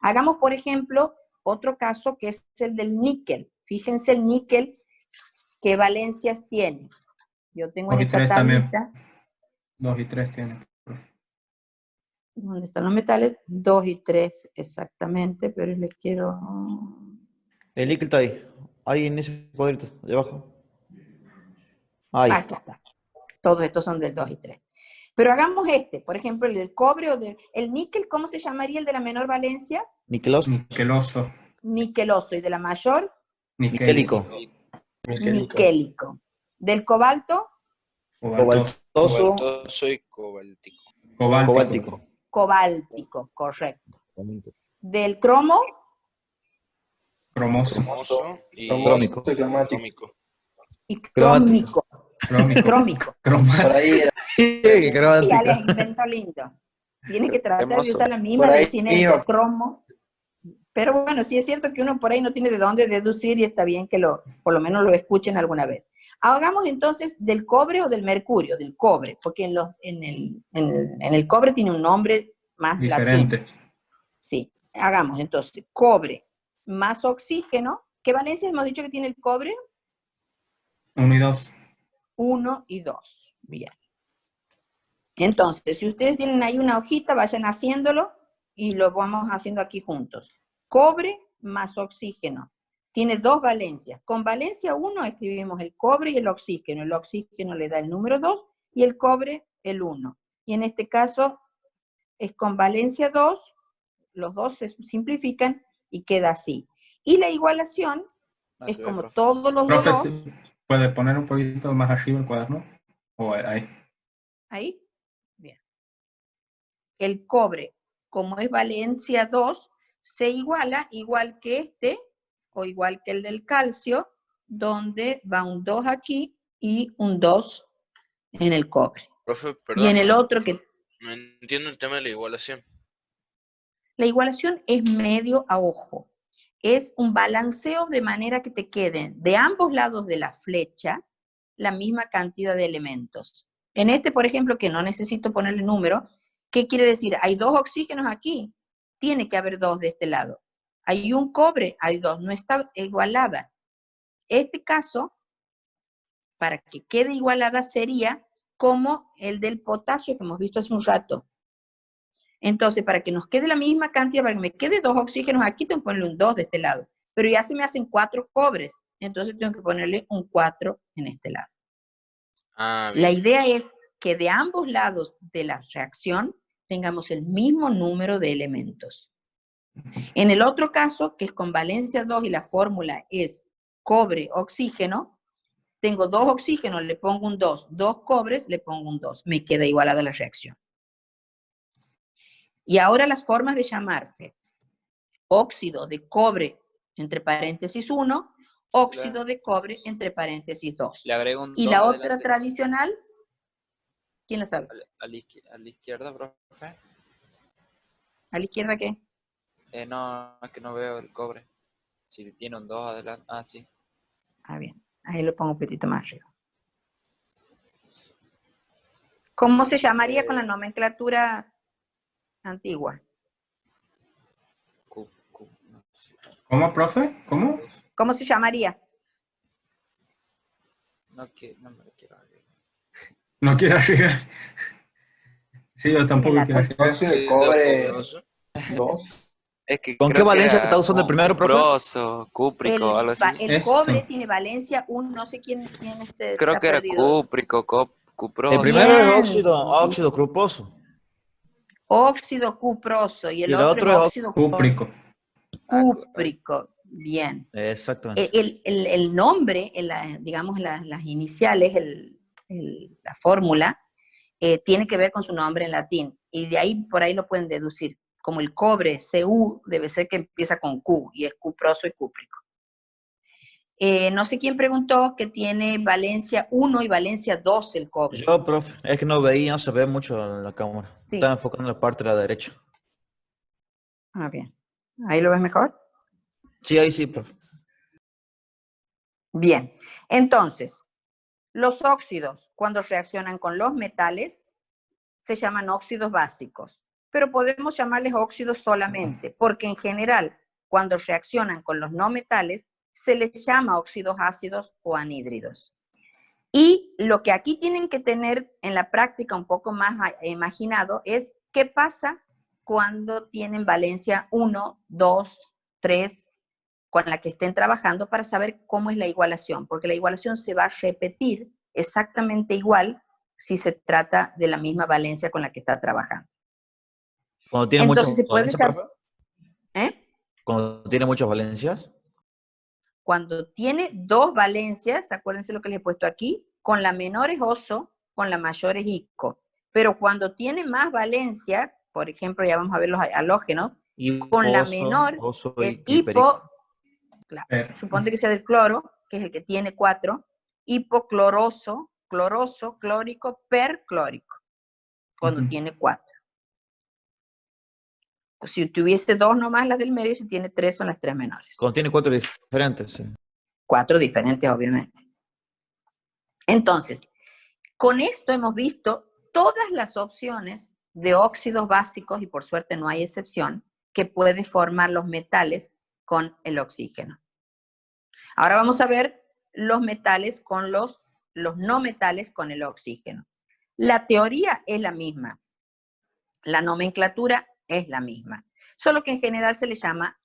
Hagamos, por ejemplo, otro caso que es el del níquel. Fíjense el níquel, ¿qué valencias tiene? Yo tengo en esta tablita. 2 y 3 tiene. ¿Dónde están los metales? 2 y 3 exactamente, pero les quiero... El níquel está ahí. Ahí en ese cuadrito, debajo. Ahí. Acá está. Todos estos son del 2 y 3. Pero hagamos este, por ejemplo, el del cobre o del... El níquel, ¿cómo se llamaría el de la menor valencia? Niqueloso. Niqueloso. Niqueloso. ¿Y de la mayor? Niquélico. Niquélico. ¿Del cobalto? Cobaltoso. Cobaltoso y cobaltico. Cobáltico. Cobáltico, correcto. ¿Del cromo? Cromoso. Cromoso y Crómico. cromático. Y Cromático. crómico. Crómico. Por Cromático. ahí era. Qué Ya cromático. les invento lindo. Tienes que tratar de Hermoso. usar la misma Por ahí desinencia, iba. cromo. Pero bueno, sí es cierto que uno por ahí no tiene de dónde deducir y está bien que por lo menos lo escuchen alguna vez. Hagamos entonces del cobre o del mercurio, del cobre, porque en el cobre tiene un nombre más Diferente. latino. Sí, hagamos entonces cobre más oxígeno. ¿Qué valencias hemos dicho que tiene el cobre? 1 y 2. 1 y 2. Bien. Entonces, si ustedes tienen ahí una hojita, vayan haciéndolo y lo vamos haciendo aquí juntos. Cobre más oxígeno. Tiene 2 valencias. Con valencia 1 escribimos el cobre y el oxígeno. El oxígeno le da el número 2 y el cobre el 1. Y en este caso es con valencia 2 los dos se simplifican y queda así. Y la igualación No es se ve, como profe. todos los Profe, dos. ¿sí ¿puede poner un poquito más arriba el cuaderno? O ahí. Ahí. Bien. El cobre, como es valencia 2, se iguala igual que este, o igual que el del calcio, donde va un 2 aquí y un 2 en el cobre. Profe, Y en perdón, el otro que no entiendo el tema de la igualación. la igualación es medio a ojo. Es un balanceo de manera que te queden de ambos lados de la flecha la misma cantidad de elementos. En este, por ejemplo, que no necesito ponerle número, ¿qué quiere decir? Hay 2 oxígenos aquí, tiene que haber 2 de este lado. Hay un cobre, hay 2, no está igualada. Este caso, para que quede igualada, sería como el del potasio que hemos visto hace un rato. Entonces, para que nos quede la misma cantidad, para que me quede 2 oxígenos aquí, tengo que ponerle un 2 de este lado. Pero ya se me hacen 4 cobres, entonces tengo que ponerle un 4 en este lado. Ah, La bien. idea es que de ambos lados de la reacción tengamos el mismo número de elementos. En el otro caso, que es con valencia 2 y la fórmula es cobre-oxígeno, tengo 2 oxígenos, le pongo un 2, 2 cobres, le pongo un 2. Me queda igualada la reacción. Y ahora las formas de llamarse: óxido de cobre, entre paréntesis 1, óxido de cobre, entre paréntesis 2. Le agrego un Y 2 la otra adelante. tradicional, ¿quién la sabe? A la izquierda, profe. ¿A la izquierda qué? No, es que no veo el cobre. Si tiene un 2 adelante. Ah, sí. Ah, bien. Ahí lo pongo un poquito más arriba. ¿Cómo se llamaría con la nomenclatura antigua? No sé. ¿Cómo, profe? ¿Cómo? ¿Cómo se llamaría? No me lo quiero agregar. No quiero arriesgar. Sí, yo tampoco la quiero arriesgar. Óxido de Óxido cobre cobroso. 2. Es que ¿Con qué creo que valencia era está usando el como primero, profe? cuproso, cúprico, algo así. El Esto. cobre tiene valencia 1, no sé quién Creo está que era perdido. cúprico, El cuproso. primero es Bien. óxido cruposo. Óxido cuproso y Y el el otro es otro es óxido Cúprico. cúprico. Bien. Exactamente. El nombre, digamos las iniciales, la fórmula, tiene que ver con su nombre en latín. Y de ahí, por ahí lo pueden deducir. Como el cobre, Cu, debe ser que empieza con Q, y es cuproso y cúprico. No sé quién preguntó que tiene valencia 1 y valencia 2 el cobre. Yo, profe, es que no veía, no se ve mucho en la cámara. Sí. Estaba enfocando en la parte de la derecha. Ah, bien. ¿Ahí lo ves mejor? Sí, ahí sí, profe. Bien. Entonces, los óxidos, cuando reaccionan con los metales, se llaman óxidos básicos. Pero podemos llamarles óxidos solamente, porque en general, cuando reaccionan con los no metales, se les llama óxidos ácidos o anhídridos. Y lo que aquí tienen que tener en la práctica un poco más imaginado es qué pasa cuando tienen valencia 1, 2, 3, con la que estén trabajando para saber cómo es la igualación, porque la igualación se va a repetir exactamente igual si se trata de la misma valencia con la que está trabajando. Cuando tiene Entonces muchas se puede valencias, saber, profe. Cuando tiene muchas valencias. cuando tiene 2 valencias, acuérdense lo que les he puesto aquí, con la menor es oso, con la mayor es isco. Pero cuando tiene más valencia, por ejemplo, ya vamos a ver los halógenos, con la menor es y perico. claro, suponte que sea del cloro, que es el que tiene 4, hipocloroso, cloroso, clórico, perclórico, cuando tiene 4. Si tuviese 2 nomás las del medio, si tiene 3 son las 3 menores. Cuando tiene 4 diferentes. Sí. 4 diferentes, obviamente. Entonces, con esto hemos visto todas las opciones de óxidos básicos, y por suerte no hay excepción, que puede formar los metales con el oxígeno. Ahora vamos a ver los metales con los no metales con el oxígeno. La teoría es la misma, la nomenclatura es la misma, solo que en general se les llama,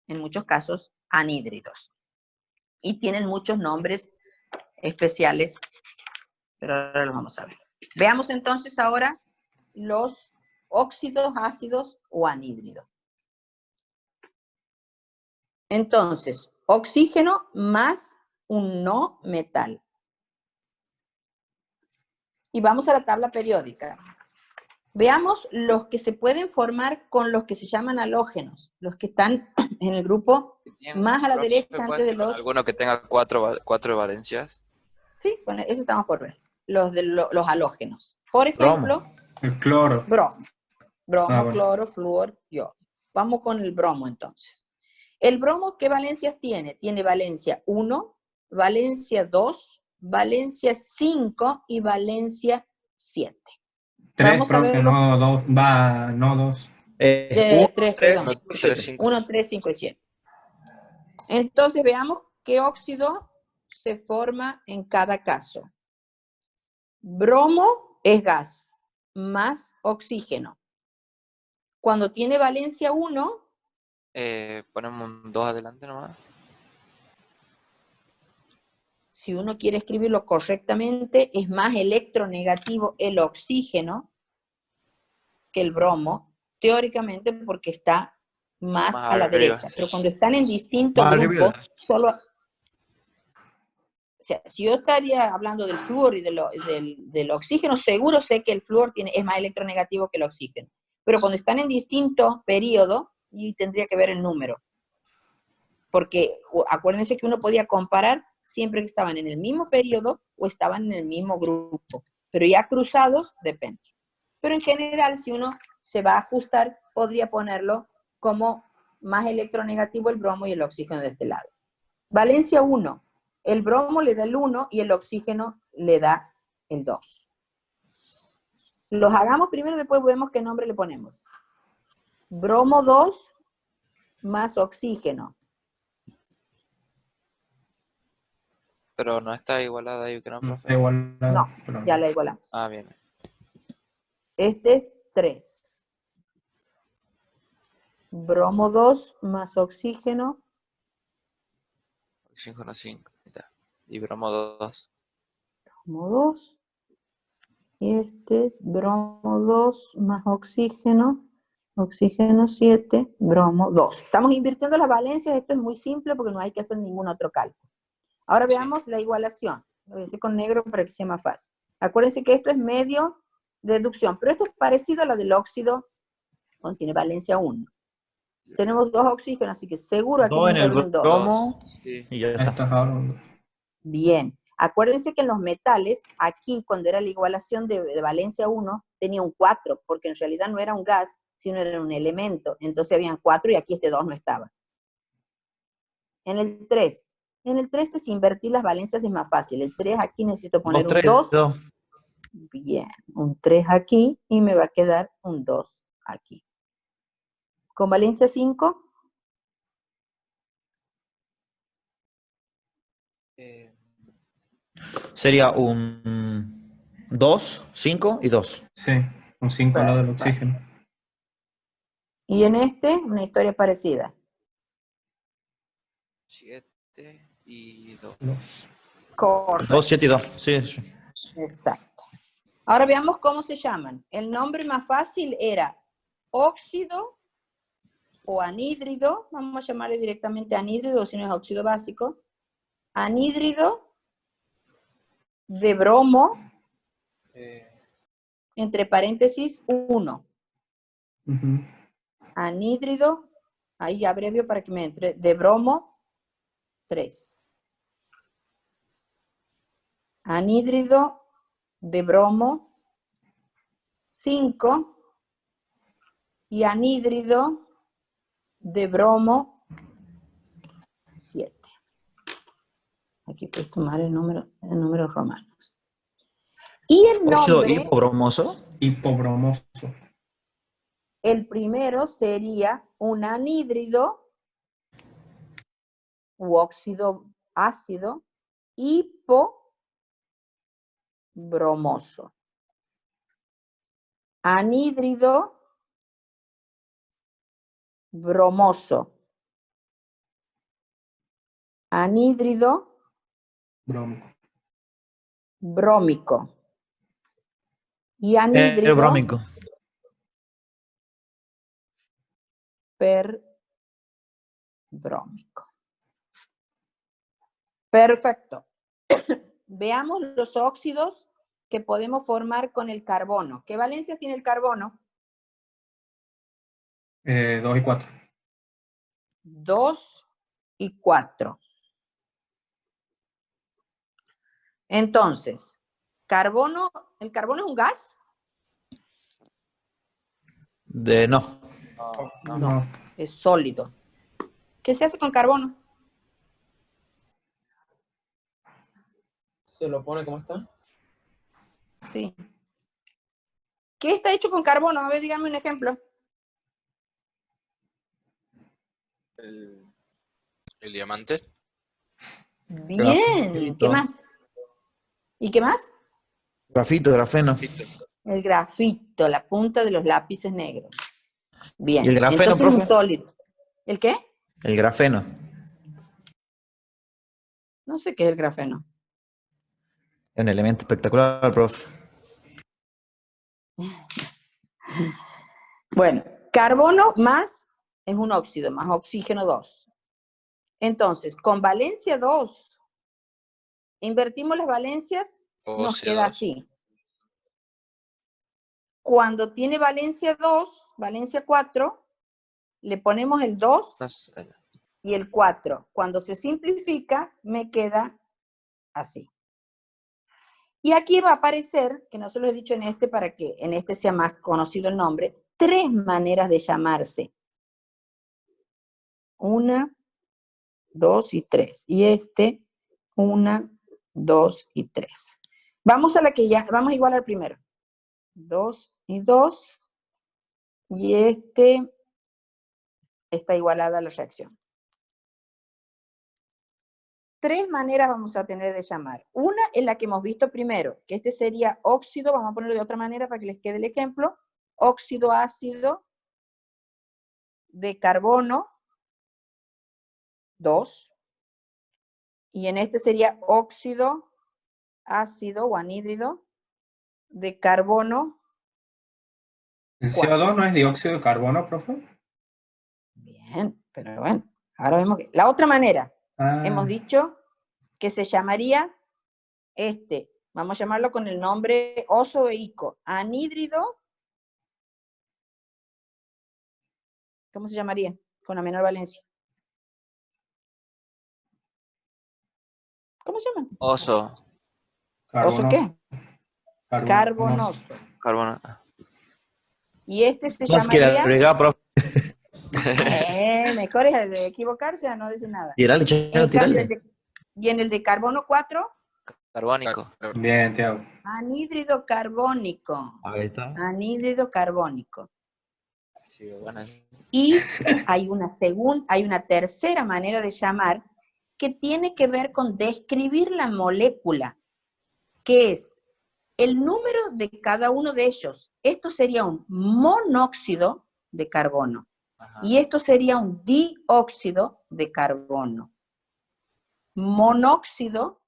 en muchos casos, anhídridos. Y tienen muchos nombres especiales, pero ahora los vamos a ver. Veamos entonces ahora los óxidos ácidos o anhídridos. Entonces, oxígeno más un no metal. Y vamos a la tabla periódica. Veamos los que se pueden formar con los que se llaman halógenos, los que están en el grupo más a la Profe, derecha ¿puede antes de ser con los... alguno que tenga cuatro valencias? Sí, con ese estamos por ver. Los halógenos. Por ejemplo, Bromo. El cloro. bromo. Bromo, Ah, bueno. cloro, flúor, yodo. Vamos con el bromo entonces. El bromo, ¿qué valencias tiene? Tiene valencia 1, valencia 2, valencia 5 y valencia 7. 3, Vamos a profe, verlo. no 2. Va, no 2. 1, 3, 3, perdón. 5 y 3, 7. 5. 1, 3, 5 y 7. Entonces veamos qué óxido se forma en cada caso. Bromo es gas, más oxígeno. Cuando tiene valencia 1, Ponemos un 2 adelante nomás. si uno quiere escribirlo correctamente, es más electronegativo el oxígeno que el bromo, teóricamente porque está más Más a la arriba, derecha. sí. Pero cuando están en distintos Más grupos, arriba. solo... O sea, si yo estaría hablando del flúor y del oxígeno, seguro sé que el flúor es más electronegativo que el oxígeno. Pero cuando están en distintos periodos, y tendría que ver el número. Porque acuérdense que uno podía comparar siempre que estaban en el mismo periodo o estaban en el mismo grupo. Pero ya cruzados, depende. Pero en general, si uno se va a ajustar, podría ponerlo como más electronegativo el bromo y el oxígeno de este lado. Valencia 1. El bromo le da el 1 y el oxígeno le da el 2. Los hagamos primero, después vemos qué nombre le ponemos. Bromo 2 más oxígeno. Pero no está igualada ahí, que no, No profe. está igual. No, Pero ya la igualamos. Ah, bien. Este es 3. Bromo 2 más oxígeno. Oxígeno 5. Y bromo 2. Bromo 2. Y este, bromo 2 más oxígeno. Oxígeno 7, bromo 2. Estamos invirtiendo las valencias, esto es muy simple porque no hay que hacer ningún otro cálculo. Ahora veamos la igualación. Lo voy a hacer con negro para que sea más fácil. Acuérdense que esto es medio de deducción, pero esto es parecido a la del óxido, contiene valencia 1. Tenemos 2 oxígenos, así que seguro aquí 2 en tiene que el haber un 2. bromo Sí. y ya esto está. es ahora. Bien. Acuérdense que en los metales, aquí cuando era la igualación de valencia 1, tenía un 4, porque en realidad no era un gas, sino era un elemento. Entonces habían 4 y aquí este 2 no estaba. En el 3 es invertir las valencias, es más fácil. El 3 aquí necesito 2, poner un 3, 2. 2. Bien, un 3 aquí y me va a quedar un 2 aquí. Con valencia 5, Sería un 2, 5 y 2. Sí, un 5 al lado del perfecto. oxígeno. Y en este, una historia parecida. 7 y 2. 2. Correcto. 2, 7 y 2. Sí, sí. Exacto. Ahora veamos cómo se llaman. El nombre más fácil era óxido o anhídrido. Vamos a llamarle directamente anhídrido, si no es óxido básico. Anhídrido de bromo, entre paréntesis, 1. Anhídrido, ahí abrevio para que me entre, de bromo, 3. Anhídrido de bromo, 5. Y anhídrido de bromo, 7. Aquí he puesto mal el número romano. Y el Óxido nombre, hipobromoso. Hipobromoso. el primero sería un anhídrido u óxido ácido hipobromoso. Anhídrido bromoso. Anhídrido Brómico. brómico. Y anhídrido Brómico. perbrómico. Perfecto. Veamos los óxidos que podemos formar con el carbono. ¿Qué valencias tiene el carbono? 2 y 4. 2 y 4. Entonces, carbono, ¿el carbono es un gas? No. No, es sólido. ¿Qué se hace con carbono? Se lo pone como está. Sí. ¿Qué está hecho con carbono? A ver, dígame un ejemplo. El diamante. Bien. Grafito. ¿Qué más? ¿Y qué más? Grafito, grafeno. El grafito, la punta de los lápices negros. Bien. ¿Y el grafeno, Entonces es un profe? sólido. ¿El qué? El grafeno. No sé qué es el grafeno. Es un elemento espectacular, profe. Bueno, carbono más es un óxido, más oxígeno 2. Entonces, con valencia 2, invertimos las valencias, nos queda CO2. así. Cuando tiene valencia 2, valencia 4, le ponemos el 2 y el 4. Cuando se simplifica, me queda así. Y aquí va a aparecer, que no se lo he dicho en este para que en este sea más conocido el nombre, 3 maneras de llamarse. 1, 2 y 3. Y este, 1, 2 y 3. Vamos a la que ya, vamos igual al primero. 2 y 2. Y este está igualada a la reacción. 3 maneras vamos a tener de llamar. Una es la que hemos visto primero, que este sería óxido, vamos a ponerlo de otra manera para que les quede el ejemplo. Óxido ácido de carbono 2. Y en este sería óxido ácido o anhídrido de carbono. ¿El CO2 no es dióxido de carbono, profe? Bien, pero bueno, ahora vemos que... La otra manera, hemos dicho que se llamaría vamos a llamarlo con el nombre oso-eico, anhídrido, ¿cómo se llamaría? Con la menor valencia. ¿Cómo se llama? Oso. ¿Oso qué? Carbonoso. Carbono. Y este se Más que llamaría... agregar, profe. Mejor es el de equivocarse a no decir nada. Tirale, En cambio, tirale. y en el de carbono 4, Carbónico. Bien, Tiago. anhídrido carbónico. Ahí está. Anhídrido carbónico. Sí, bueno. Y hay una tercera manera de llamar que tiene que ver con describir la molécula, que es el número de cada uno de ellos. Esto sería un monóxido de carbono. Ajá. Y esto sería un dióxido de carbono. Monóxido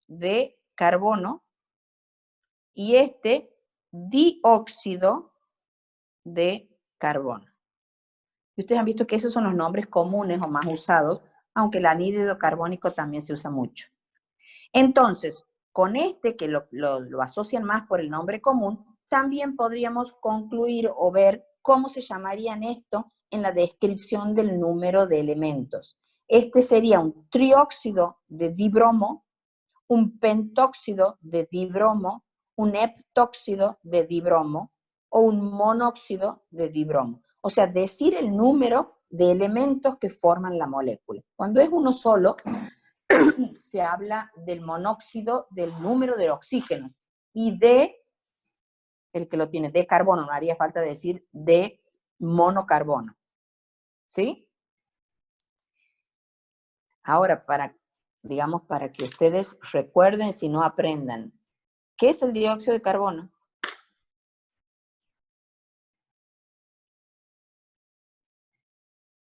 de carbono y este dióxido de carbono. Y ustedes han visto que esos son los nombres comunes o más usados, aunque el anhídrido carbónico también se usa mucho. Entonces, con este que lo asocian más por el nombre común, también podríamos concluir o ver cómo se llamarían esto en la descripción del número de elementos. Este sería un trióxido de dibromo, un pentóxido de dibromo, un heptóxido de dibromo o un monóxido de dibromo. O sea, decir el número de elementos que forman la molécula. Cuando es uno solo, se habla del monóxido, del número de oxígeno, y de, el que lo tiene, de carbono, no haría falta decir de monocarbono. ¿Sí? Ahora, digamos, para que ustedes recuerden, si no aprendan, ¿qué es el dióxido de carbono?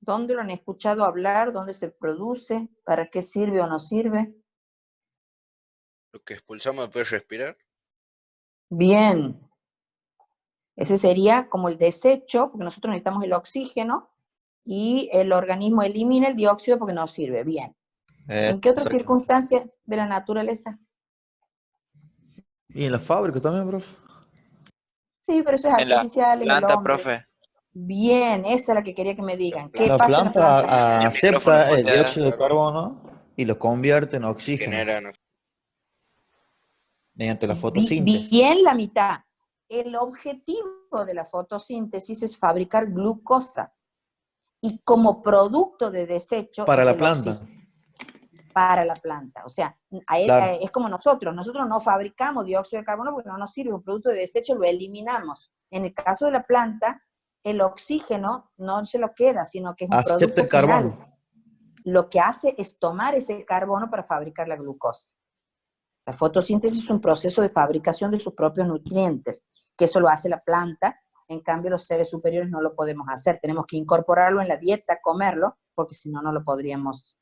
¿Dónde lo han escuchado hablar? ¿Dónde se produce? ¿Para qué sirve o no sirve? Lo que expulsamos después de respirar. Bien. Ese sería como el desecho, porque nosotros necesitamos el oxígeno, y el organismo elimina el dióxido porque no sirve. Bien. ¿En qué otra Exacto. circunstancia de la naturaleza? Y en la fábrica también, profe. Sí, pero eso es En la artificial, es el planta, hombre. profe. Bien, esa es la que quería que me digan. ¿Qué La pasa en la planta planta? El micrófono acepta el putea. dióxido de carbono y lo convierte en oxígeno Generan. mediante la fotosíntesis. Bien la mitad. El objetivo de la fotosíntesis es fabricar glucosa. Y como producto de desecho Para es la el planta. oxígeno para la planta. O sea, Claro. es como nosotros no fabricamos dióxido de carbono porque no nos sirve, un producto de desecho lo eliminamos. En el caso de la planta, el oxígeno no se lo queda, sino que es un Acepta producto el carbono. final. Lo que hace es tomar ese carbono para fabricar la glucosa. La fotosíntesis es un proceso de fabricación de sus propios nutrientes, que eso lo hace la planta. En cambio, los seres superiores no lo podemos hacer. Tenemos que incorporarlo en la dieta, comerlo, porque si no, no lo podríamos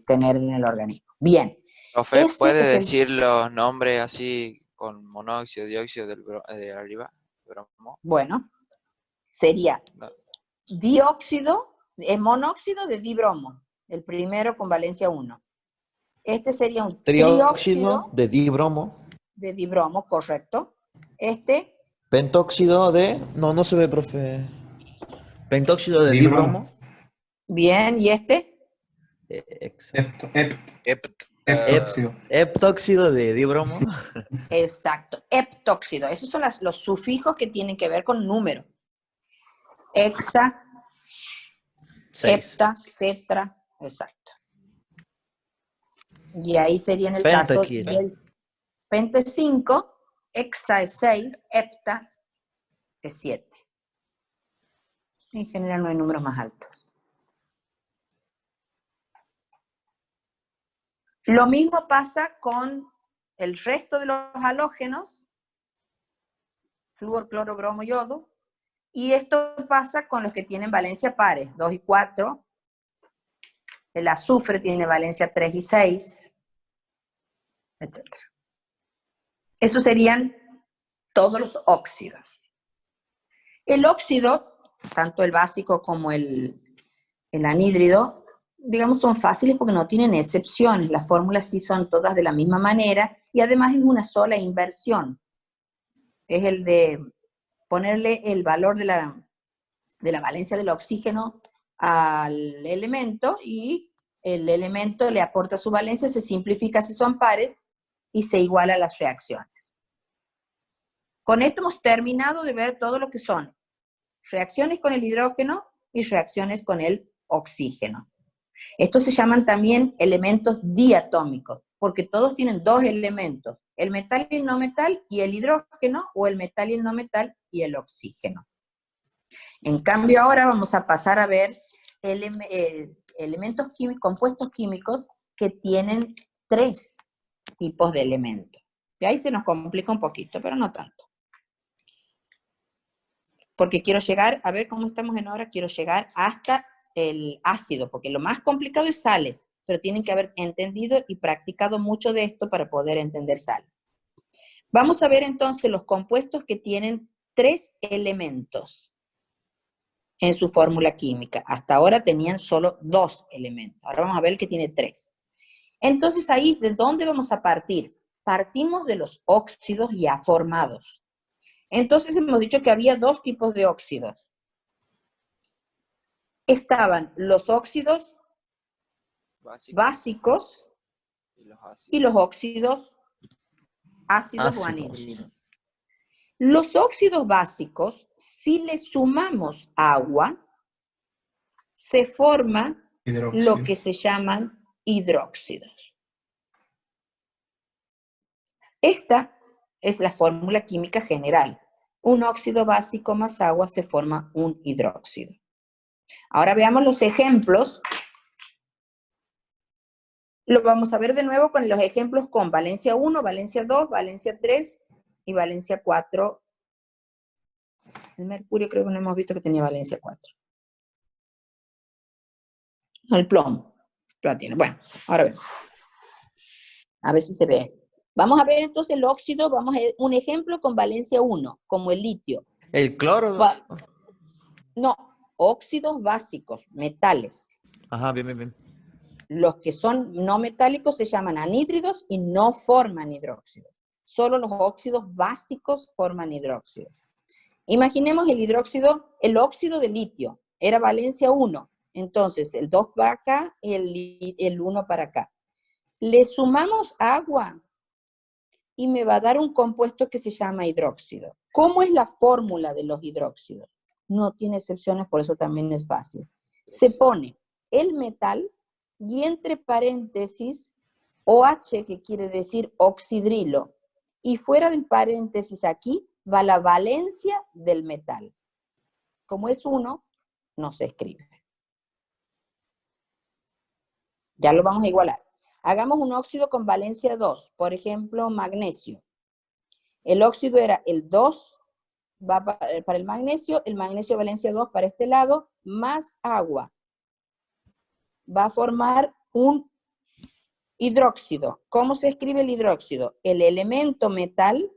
tener en el organismo. Bien. Profe, Ese ¿puede es el, decir los nombres así con monóxido, dióxido de arriba? Bromo. bueno, sería No. monóxido de dibromo, el primero con valencia 1. Este sería un Trióxido trióxido de dibromo. de dibromo, correcto. Este, Pentóxido de... No se ve, profe. Pentóxido de Dibromo. dibromo. bien, y este, Heptóxido. Heptóxido de dibromo. exacto, heptóxido. Esos son los sufijos que tienen que ver con número. Hexa, 6. hepta, tetra, exacto. Y ahí sería en el Penta caso aquí, ¿no? del penta es 5, hexa es 6, hepta es 7. En general no hay números más altos. Lo mismo pasa con el resto de los halógenos, flúor, cloro, bromo, yodo, y esto pasa con los que tienen valencia pares, 2 y 4. El azufre tiene valencia 3 y 6, etc. Esos serían todos los óxidos. El óxido, tanto el básico como el anhídrido, digamos, son fáciles porque no tienen excepciones. Las fórmulas sí son todas de la misma manera y además es una sola inversión. Es el de ponerle el valor de la valencia del oxígeno al elemento y el elemento le aporta su valencia, se simplifica si son pares y se iguala a las reacciones. Con esto hemos terminado de ver todo lo que son reacciones con el hidrógeno y reacciones con el oxígeno. Estos se llaman también elementos diatómicos, porque todos tienen dos elementos, el metal y el no metal, y el hidrógeno, o el metal y el no metal, y el oxígeno. En cambio, ahora vamos a pasar a ver elementos químicos, compuestos químicos que tienen 3 tipos de elementos. Y ahí se nos complica un poquito, pero no tanto. Porque quiero llegar, a ver cómo estamos en hora, quiero llegar hasta el ácido, porque lo más complicado es sales, pero tienen que haber entendido y practicado mucho de esto para poder entender sales. Vamos a ver entonces los compuestos que tienen 3 elementos en su fórmula química. Hasta ahora tenían solo 2 elementos, ahora vamos a ver el que tiene 3. Entonces ahí, ¿de dónde vamos a partir? Partimos de los óxidos ya formados. Entonces hemos dicho que había 2 tipos de óxidos. Estaban los óxidos básicos y los óxidos ácidos o anhídridos. Los óxidos básicos, si le sumamos agua, se forma lo que se llaman hidróxidos. Esta es la fórmula química general. Un óxido básico más agua se forma un hidróxido. Ahora veamos los ejemplos. Lo vamos a ver de nuevo con los ejemplos con valencia 1, valencia 2, valencia 3 y valencia 4. El mercurio creo que no hemos visto que tenía valencia 4. El plomo lo tiene. Bueno, ahora vemos. A ver si se ve. Vamos a ver entonces el óxido, vamos a ver un ejemplo con valencia 1, como el litio. El cloro. No, óxidos básicos, metales. Ajá, bien. Los que son no metálicos se llaman anhídridos y no forman hidróxido. Solo los óxidos básicos forman hidróxido. Imaginemos el óxido de litio, era valencia 1, entonces el 2 va acá y el 1 para acá. Le sumamos agua y me va a dar un compuesto que se llama hidróxido. ¿Cómo es la fórmula de los hidróxidos? No tiene excepciones, por eso también es fácil. Se pone el metal y entre paréntesis OH, que quiere decir oxidrilo, y fuera del paréntesis aquí va la valencia del metal. Como es 1, no se escribe. Ya lo vamos a igualar. Hagamos un óxido con valencia 2, por ejemplo, magnesio. El óxido era el 2, va para el magnesio valencia 2 para este lado, más agua. Va a formar un hidróxido. ¿Cómo se escribe el hidróxido? El elemento metal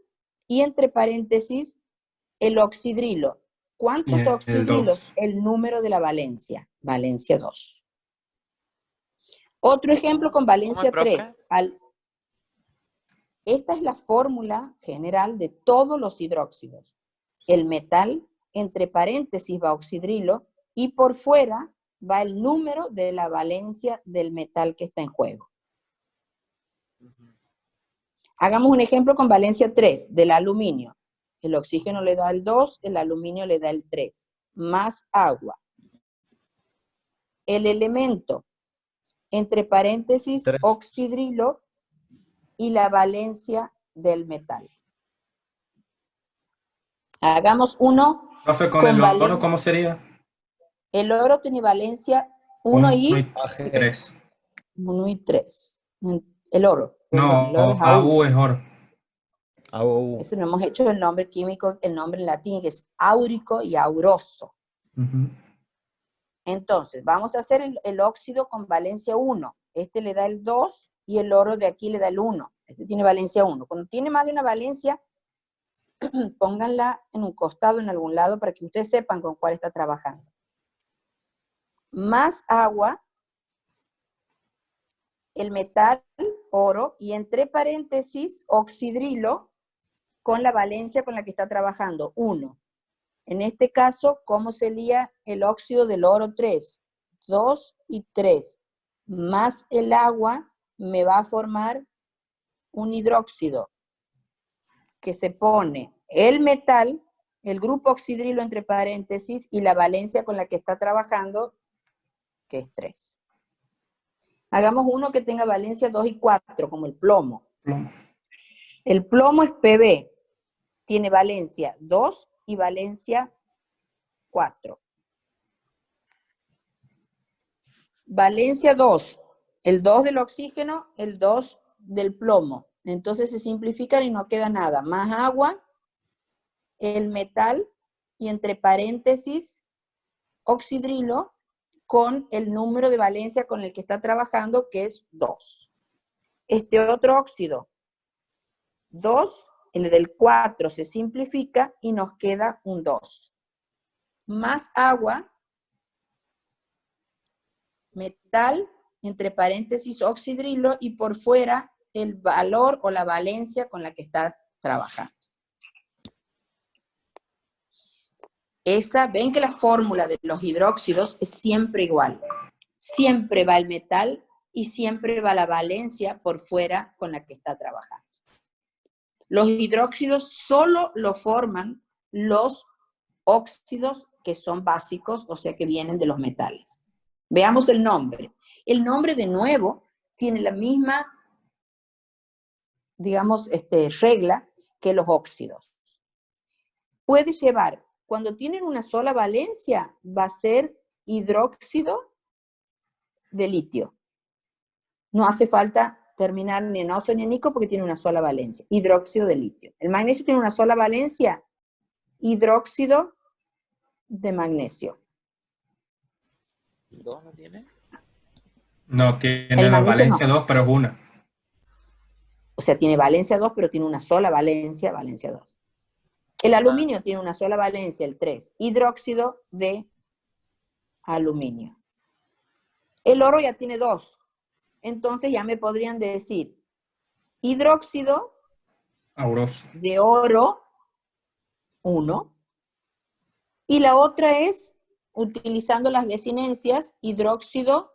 y entre paréntesis el oxidrilo. ¿Cuántos oxidrilos? El número de la valencia. Valencia 2. Otro ejemplo con valencia 3. Esta es la fórmula general de todos los hidróxidos. El metal, entre paréntesis va oxidrilo, y por fuera va el número de la valencia del metal que está en juego. Hagamos un ejemplo con valencia 3, del aluminio. El oxígeno le da el 2, el aluminio le da el 3, más agua. El elemento, entre paréntesis, 3. oxidrilo, y la valencia del metal. Hagamos uno. Profe, con el oro, ¿cómo sería? El oro tiene valencia 1 y 3. 1 y 3. El oro. No, el oro es AU es oro. AU. Eso no hemos hecho el nombre químico, el nombre en latín, que es áurico y auroso. Entonces, vamos a hacer el óxido con valencia 1. Este le da el 2 y el oro de aquí le da el 1. Este tiene valencia 1. Cuando tiene más de una valencia, pónganla en un costado, en algún lado, para que ustedes sepan con cuál está trabajando. Más agua, el metal, oro, y entre paréntesis, oxidrilo, con la valencia con la que está trabajando, 1. En este caso, ¿cómo sería el óxido del oro 3? 2 y 3. Más el agua me va a formar un hidróxido que se pone el metal, el grupo oxidrilo entre paréntesis y la valencia con la que está trabajando, que es 3. Hagamos uno que tenga valencia 2 y 4, como el plomo. El plomo es Pb, tiene valencia 2 y valencia 4. Valencia 2, el 2 del oxígeno, el 2 del plomo. Entonces se simplifican y no queda nada. Más agua, el metal y entre paréntesis oxidrilo con el número de valencia con el que está trabajando, que es 2. Este otro óxido, 2, el del 4 se simplifica y nos queda un 2. Más agua, metal, entre paréntesis oxidrilo y por fuera el valor o la valencia con la que está trabajando. Ven que la fórmula de los hidróxidos es siempre igual. Siempre va el metal y siempre va la valencia por fuera con la que está trabajando. Los hidróxidos solo lo forman los óxidos que son básicos, o sea que vienen de los metales. Veamos el nombre. El nombre de nuevo tiene la misma, digamos, regla que los óxidos. Puede llevar, cuando tienen una sola valencia, va a ser hidróxido de litio. No hace falta terminar ni en oso ni en nico porque tiene una sola valencia. Hidróxido de litio. El magnesio tiene una sola valencia. Hidróxido de magnesio. ¿2 no tiene? No, tiene la valencia 2, pero es una. O sea, tiene valencia 2, pero tiene una sola valencia 2. El aluminio tiene una sola valencia, el 3. Hidróxido de aluminio. El oro ya tiene 2. entonces ya me podrían decir hidróxido Auroso. de oro, 1. Y la otra es, utilizando las desinencias, hidróxido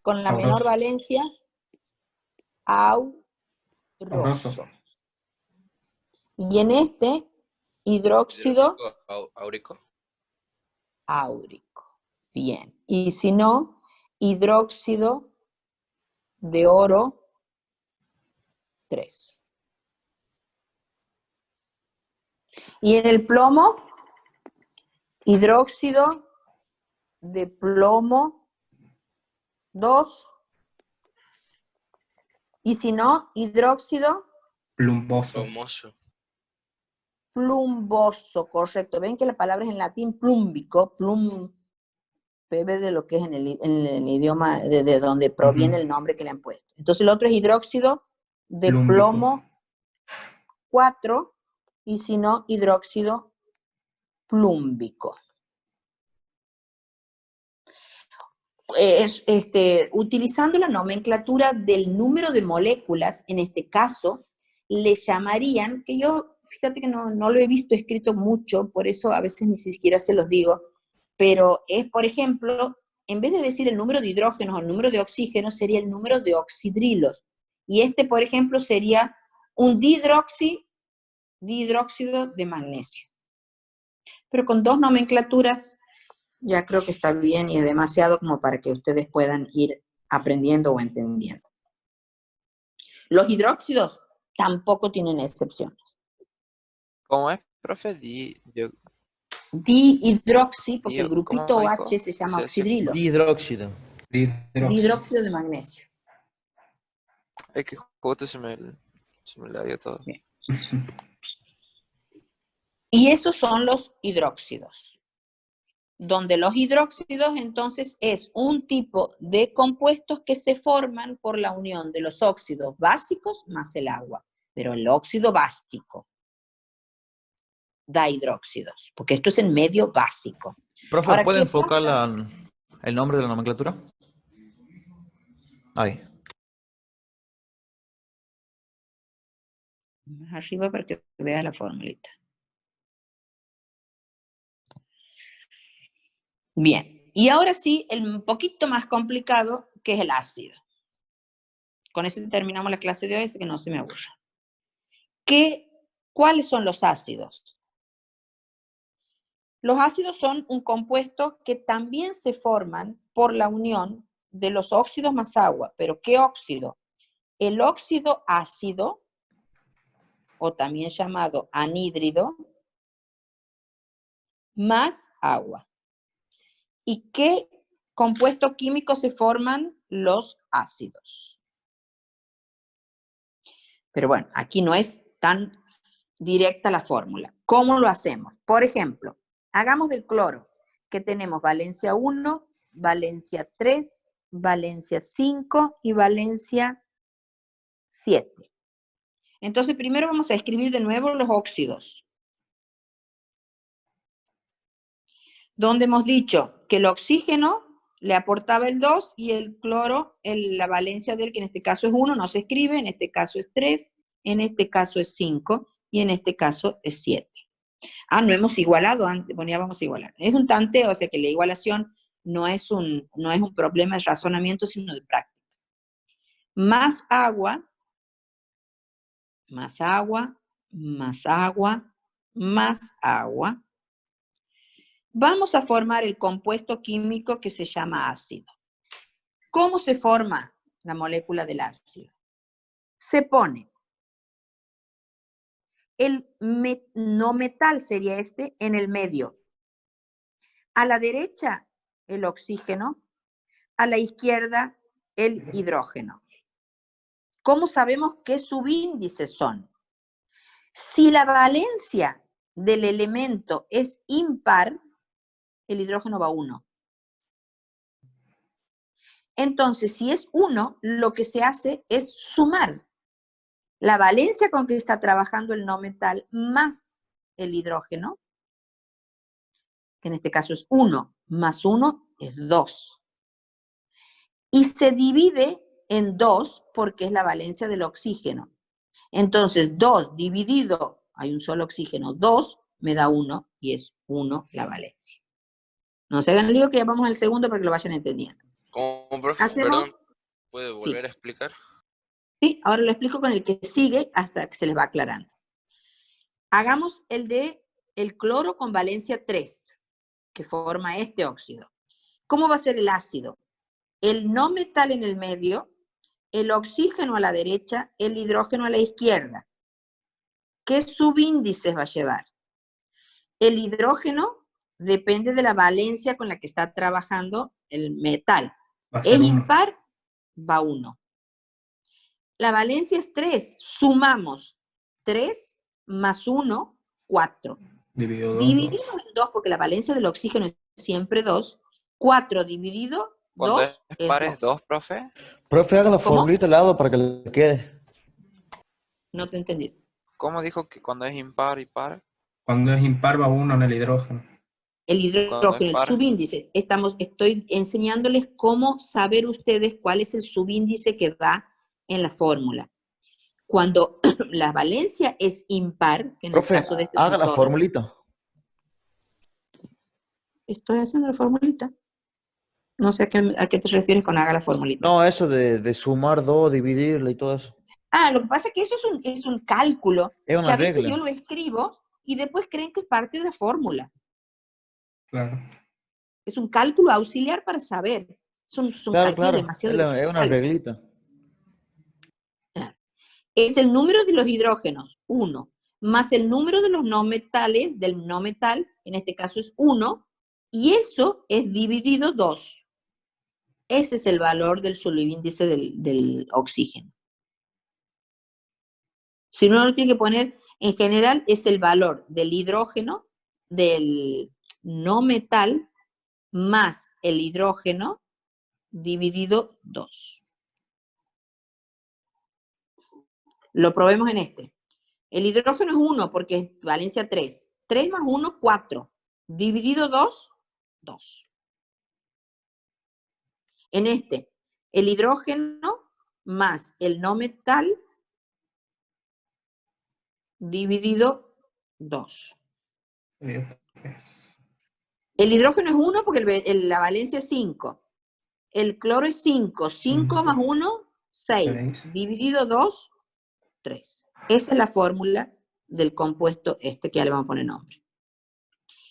con la menor Auroso. valencia, auroso. Auroso. Y en este, hidróxido áurico. áurico. Bien. Y si no, hidróxido de oro, 3. Y en el plomo, hidróxido de plomo, 2. Y si no, hidróxido Plumboso. Plumoso. plumboso, correcto. Ven que la palabra es en latín plumbico, plum, bebe de lo que es en el idioma de donde proviene el nombre que le han puesto. Entonces el otro es hidróxido de Plúmbico. plomo, 4, y si no, hidróxido plúmbico. Utilizando la nomenclatura del número de moléculas, en este caso, le llamarían, que yo, fíjate que no lo he visto escrito mucho, por eso a veces ni siquiera se los digo, pero es, por ejemplo, en vez de decir el número de hidrógenos o el número de oxígenos, sería el número de oxidrilos. Y este, por ejemplo, sería un dihidróxido de magnesio. Pero con 2 nomenclaturas ya creo que está bien y es demasiado como para que ustedes puedan ir aprendiendo o entendiendo. Los hidróxidos tampoco tienen excepciones. ¿Cómo es, profe? Dihidroxi, porque el ¿Cómo grupito dijo? OH se llama Sí, sí. oxidrilo. Dihidróxido. Dihidróxido de magnesio. Es que justo se me la dio todo. Bien. Y esos son los hidróxidos. Donde los hidróxidos entonces es un tipo de compuestos que se forman por la unión de los óxidos básicos más el agua. Pero el óxido básico da hidróxidos, porque esto es el medio básico. Profe, Ahora, ¿puede ¿qué enfocar pasa? el nombre de la nomenclatura? Ahí. Más arriba para que veas la formulita. Bien, y ahora sí, el un poquito más complicado, que es el ácido. Con ese terminamos la clase de hoy, así que no se me aburra. ¿Cuáles son los ácidos? Los ácidos son un compuesto que también se forman por la unión de los óxidos más agua. ¿Pero qué óxido? El óxido ácido, o también llamado anhídrido, más agua. ¿Y qué compuestos químicos se forman? Los ácidos. Pero bueno, aquí no es tan directa la fórmula. ¿Cómo lo hacemos? Por ejemplo, hagamos del cloro, que tenemos valencia 1, valencia 3, valencia 5 y valencia 7. Entonces, primero vamos a escribir de nuevo los óxidos. Donde hemos dicho que el oxígeno le aportaba el 2 y el cloro, la valencia del, que en este caso es 1, no se escribe, en este caso es 3, en este caso es 5 y en este caso es 7. Ah, no hemos igualado, antes poníamos igualar. Es un tanteo, o sea que la igualación no es un problema de razonamiento, sino de práctica. Más agua, más agua, más agua, más agua. Vamos a formar el compuesto químico que se llama ácido. ¿Cómo se forma la molécula del ácido? Se pone el no metal, sería este, en el medio. A la derecha, el oxígeno. A la izquierda, el hidrógeno. ¿Cómo sabemos qué subíndices son? Si la valencia del elemento es impar, el hidrógeno va 1. Entonces, si es 1, lo que se hace es sumar la valencia con que está trabajando el no metal más el hidrógeno, que en este caso es 1, más 1 es 2. y se divide en 2 porque es la valencia del oxígeno. Entonces, 2 dividido, hay un solo oxígeno, 2 me da 1 y es 1 la valencia. No se hagan el lío que ya vamos al segundo para que lo vayan entendiendo. ¿Cómo, profe? Hacemos, Perdón, ¿puede volver a explicar? sí, ahora lo explico con el que sigue hasta que se les va aclarando. Hagamos el de el cloro con valencia 3, que forma este óxido. ¿Cómo va a ser el ácido? El no metal en el medio, el oxígeno a la derecha, el hidrógeno a la izquierda. ¿Qué subíndices va a llevar? El hidrógeno depende de la valencia con la que está trabajando el metal. Va a ser Es 1. impar, va 1. La valencia es 3. Sumamos 3 más 1, 4. Dividido 2, Dividido en 2, porque la valencia del oxígeno es siempre 2. 4 dividido Cuando 2 es es par 2. es 2, profe. Profe, haga la ¿Cómo? formulita al lado para que le quede. No te entendí. ¿Cómo dijo que cuando es impar y par? Cuando es impar va 1 en el hidrógeno. El Cuando es hidrógeno, el par. subíndice. Estoy enseñándoles cómo saber ustedes cuál es el subíndice que va en la fórmula. Cuando la valencia es impar, que en Profe, el caso de este haga son la todos. formulita. Estoy haciendo la formulita. No sé a qué te refieres con haga la formulita. No, eso de sumar 2, dividirla y todo eso. Ah, lo que pasa es que eso es un cálculo Es que una a veces regla. yo lo escribo y después creen que es parte de la fórmula. Claro. Es un cálculo auxiliar para saber. Son Claro, cálculos claro. demasiado Es una elementales. reglita. Es el número de los hidrógenos, 1, más el número de los no metales, del no metal, en este caso es 1, y eso es dividido 2. Ese es el valor del subíndice del oxígeno. Si uno lo tiene que poner, en general, es el valor del hidrógeno, del no metal, más el hidrógeno, dividido 2. Lo probemos en este. El hidrógeno es 1 porque es valencia 3. 3 más 1, 4. Dividido 2, 2. En este, el hidrógeno más el no metal dividido 2. Sería 3. El hidrógeno es 1 porque la valencia es 5. El cloro es 5. 5 más 1, 6. 6. Dividido 2, 3. Esa es la fórmula del compuesto este que ya le vamos a poner nombre.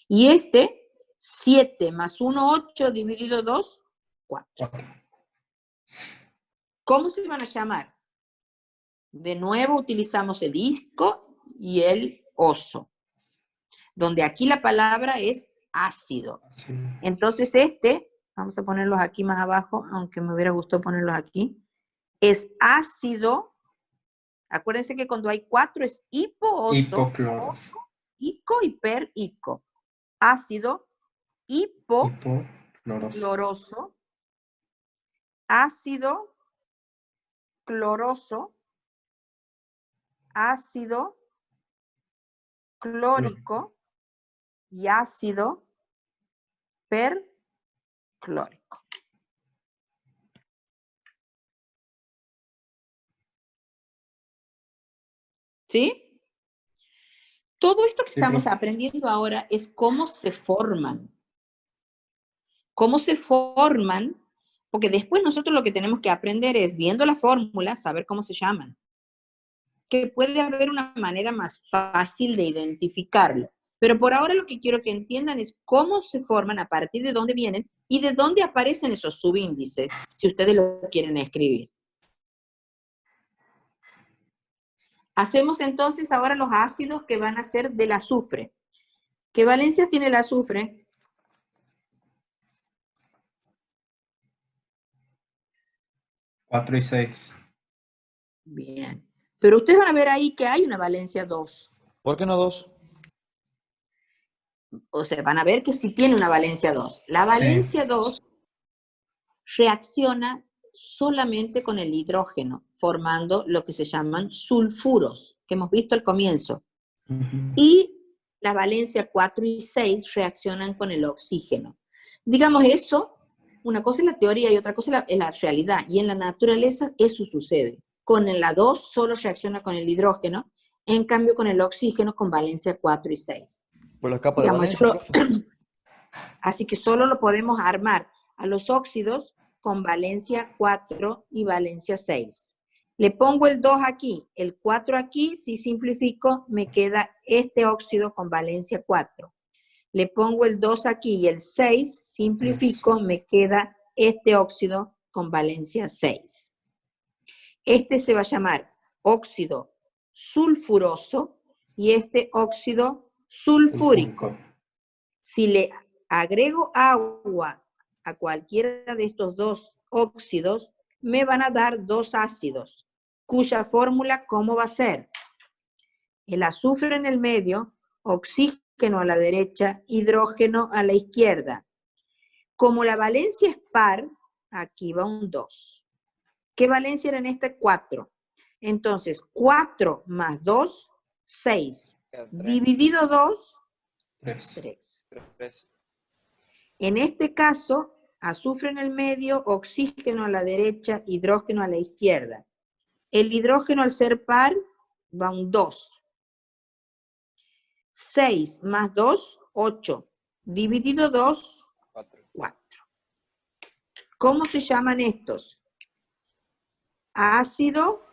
Y este, 7 más 1, 8, dividido 2, 4. ¿Cómo se van a llamar? De nuevo utilizamos el isco y el oso, donde aquí la palabra es ácido. Sí. Entonces vamos a ponerlos aquí más abajo, aunque me hubiera gustado ponerlos aquí, es ácido. Acuérdense que cuando hay 4 es hipo-oso, Hipocloro. ico y per-ico. Ácido, Hipocloroso. hipocloroso, ácido cloroso, ácido clórico y ácido perclórico. ¿Sí? Todo esto que Sí, estamos profe. aprendiendo ahora es cómo se forman. Cómo se forman, porque después nosotros lo que tenemos que aprender es, viendo la fórmula, saber cómo se llaman. Que puede haber una manera más fácil de identificarlo. Pero por ahora lo que quiero que entiendan es cómo se forman, a partir de dónde vienen y de dónde aparecen esos subíndices, si ustedes lo quieren escribir. Hacemos entonces ahora los ácidos que van a ser del azufre. ¿Qué valencias tiene el azufre? Cuatro y 6. Bien. Pero ustedes van a ver ahí que hay una valencia 2. ¿Por qué no 2? O sea, van a ver que sí tiene una valencia 2. La valencia 2 reacciona solamente con el hidrógeno, formando lo que se llaman sulfuros, que hemos visto al comienzo. Y la valencia 4 y 6 reaccionan con el oxígeno. Digamos eso, una cosa es la teoría y otra cosa es la realidad. Y en la naturaleza eso sucede. Con la 2 solo reacciona con el hidrógeno, en cambio con el oxígeno con valencia 4 y 6. Por las capas de Digamos, valencia, profe. así que solo lo podemos armar a los óxidos con valencia 4 y valencia 6. Le pongo el 2 aquí, el 4 aquí, si simplifico, me queda este óxido con valencia 4. Le pongo el 2 aquí y el 6, simplifico, me queda este óxido con valencia 6. Este se va a llamar óxido sulfuroso y este óxido sulfúrico. Si le agrego agua a cualquiera de estos dos óxidos, me van a dar dos ácidos, cuya fórmula, ¿cómo va a ser? El azufre en el medio, oxígeno a la derecha, hidrógeno a la izquierda. Como la valencia es par, aquí va un 2. ¿Qué valencia era en esta? 4. Entonces, 4 más 2, 6. Dividido 2, 3. 3. En este caso, azufre en el medio, oxígeno a la derecha, hidrógeno a la izquierda. El hidrógeno al ser par va un 2. 6 más 2, 8. Dividido 2, 4. ¿Cómo se llaman estos? Ácido,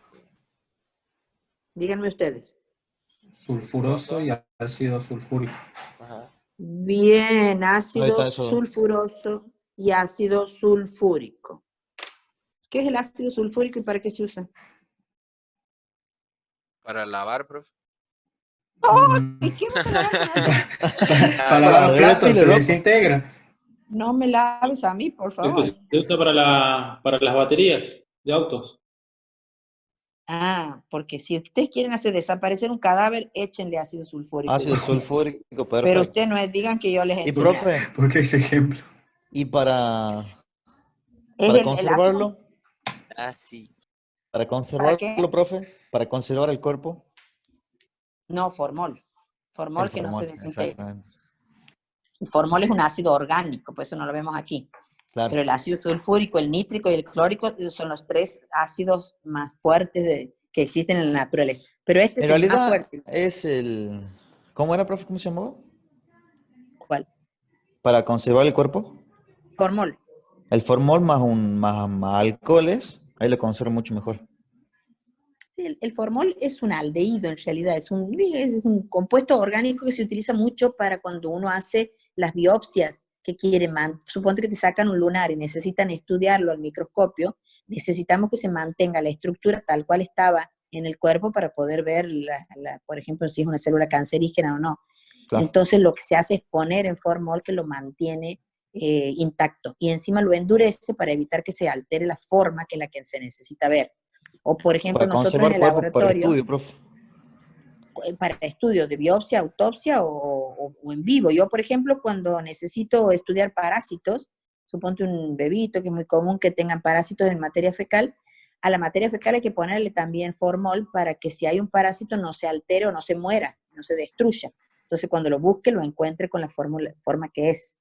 díganme ustedes. Sulfuroso y ácido sulfúrico. Ajá. Bien, Ahí ácido está eso. sulfuroso y ácido sulfúrico. ¿Qué es el ácido sulfúrico y para qué se usa? Para lavar, profe. ¿Y qué vas a lavar con ácido? Para lavar Para platos, derretir se el loco. desintegra. No me laves a mí, por favor. Se usa para las baterías de autos. Porque si ustedes quieren hacer desaparecer un cadáver, échenle ácido sulfúrico. Ácido sulfúrico, Pero perfecto. ustedes no digan que yo les Y enseñé. profe, Porque ese ejemplo. y para Es el ácido. conservarlo, Ah, sí. para ¿Para conservarlo, qué? profe, para conservar el cuerpo. No, formol. Formol El que no se formol, desintegra. exactamente. El formol es un ácido orgánico, por eso no lo vemos aquí. Claro. Pero el ácido sulfúrico, el nítrico y el clórico son los tres ácidos más fuertes que existen en la naturaleza. Pero este En es el más realidad fuerte. es el... ¿Cómo era, profe? ¿Cómo se llamaba? ¿Cuál? Para conservar el cuerpo. Formol. El formol más alcoholes, ahí lo conserva mucho mejor. El formol es un aldehído en realidad, es un compuesto orgánico que se utiliza mucho para cuando uno hace las biopsias que quieren, suponte que te sacan un lunar y necesitan estudiarlo al microscopio, necesitamos que se mantenga la estructura tal cual estaba en el cuerpo para poder ver, por ejemplo, si es una célula cancerígena o no. Claro. Entonces lo que se hace es poner en formol que lo mantiene intacto y encima lo endurece para evitar que se altere la forma que es la que se necesita ver. O por ejemplo, Para nosotros conservar en el cuerpo para laboratorio, estudio, profe. para estudios de biopsia, autopsia o en vivo. Yo, por ejemplo, cuando necesito estudiar parásitos, suponte un bebito, que es muy común que tengan parásitos en materia fecal, a la materia fecal hay que ponerle también formol para que si hay un parásito no se altere o no se muera, no se destruya. Entonces, cuando lo busque, lo encuentre con la forma que es.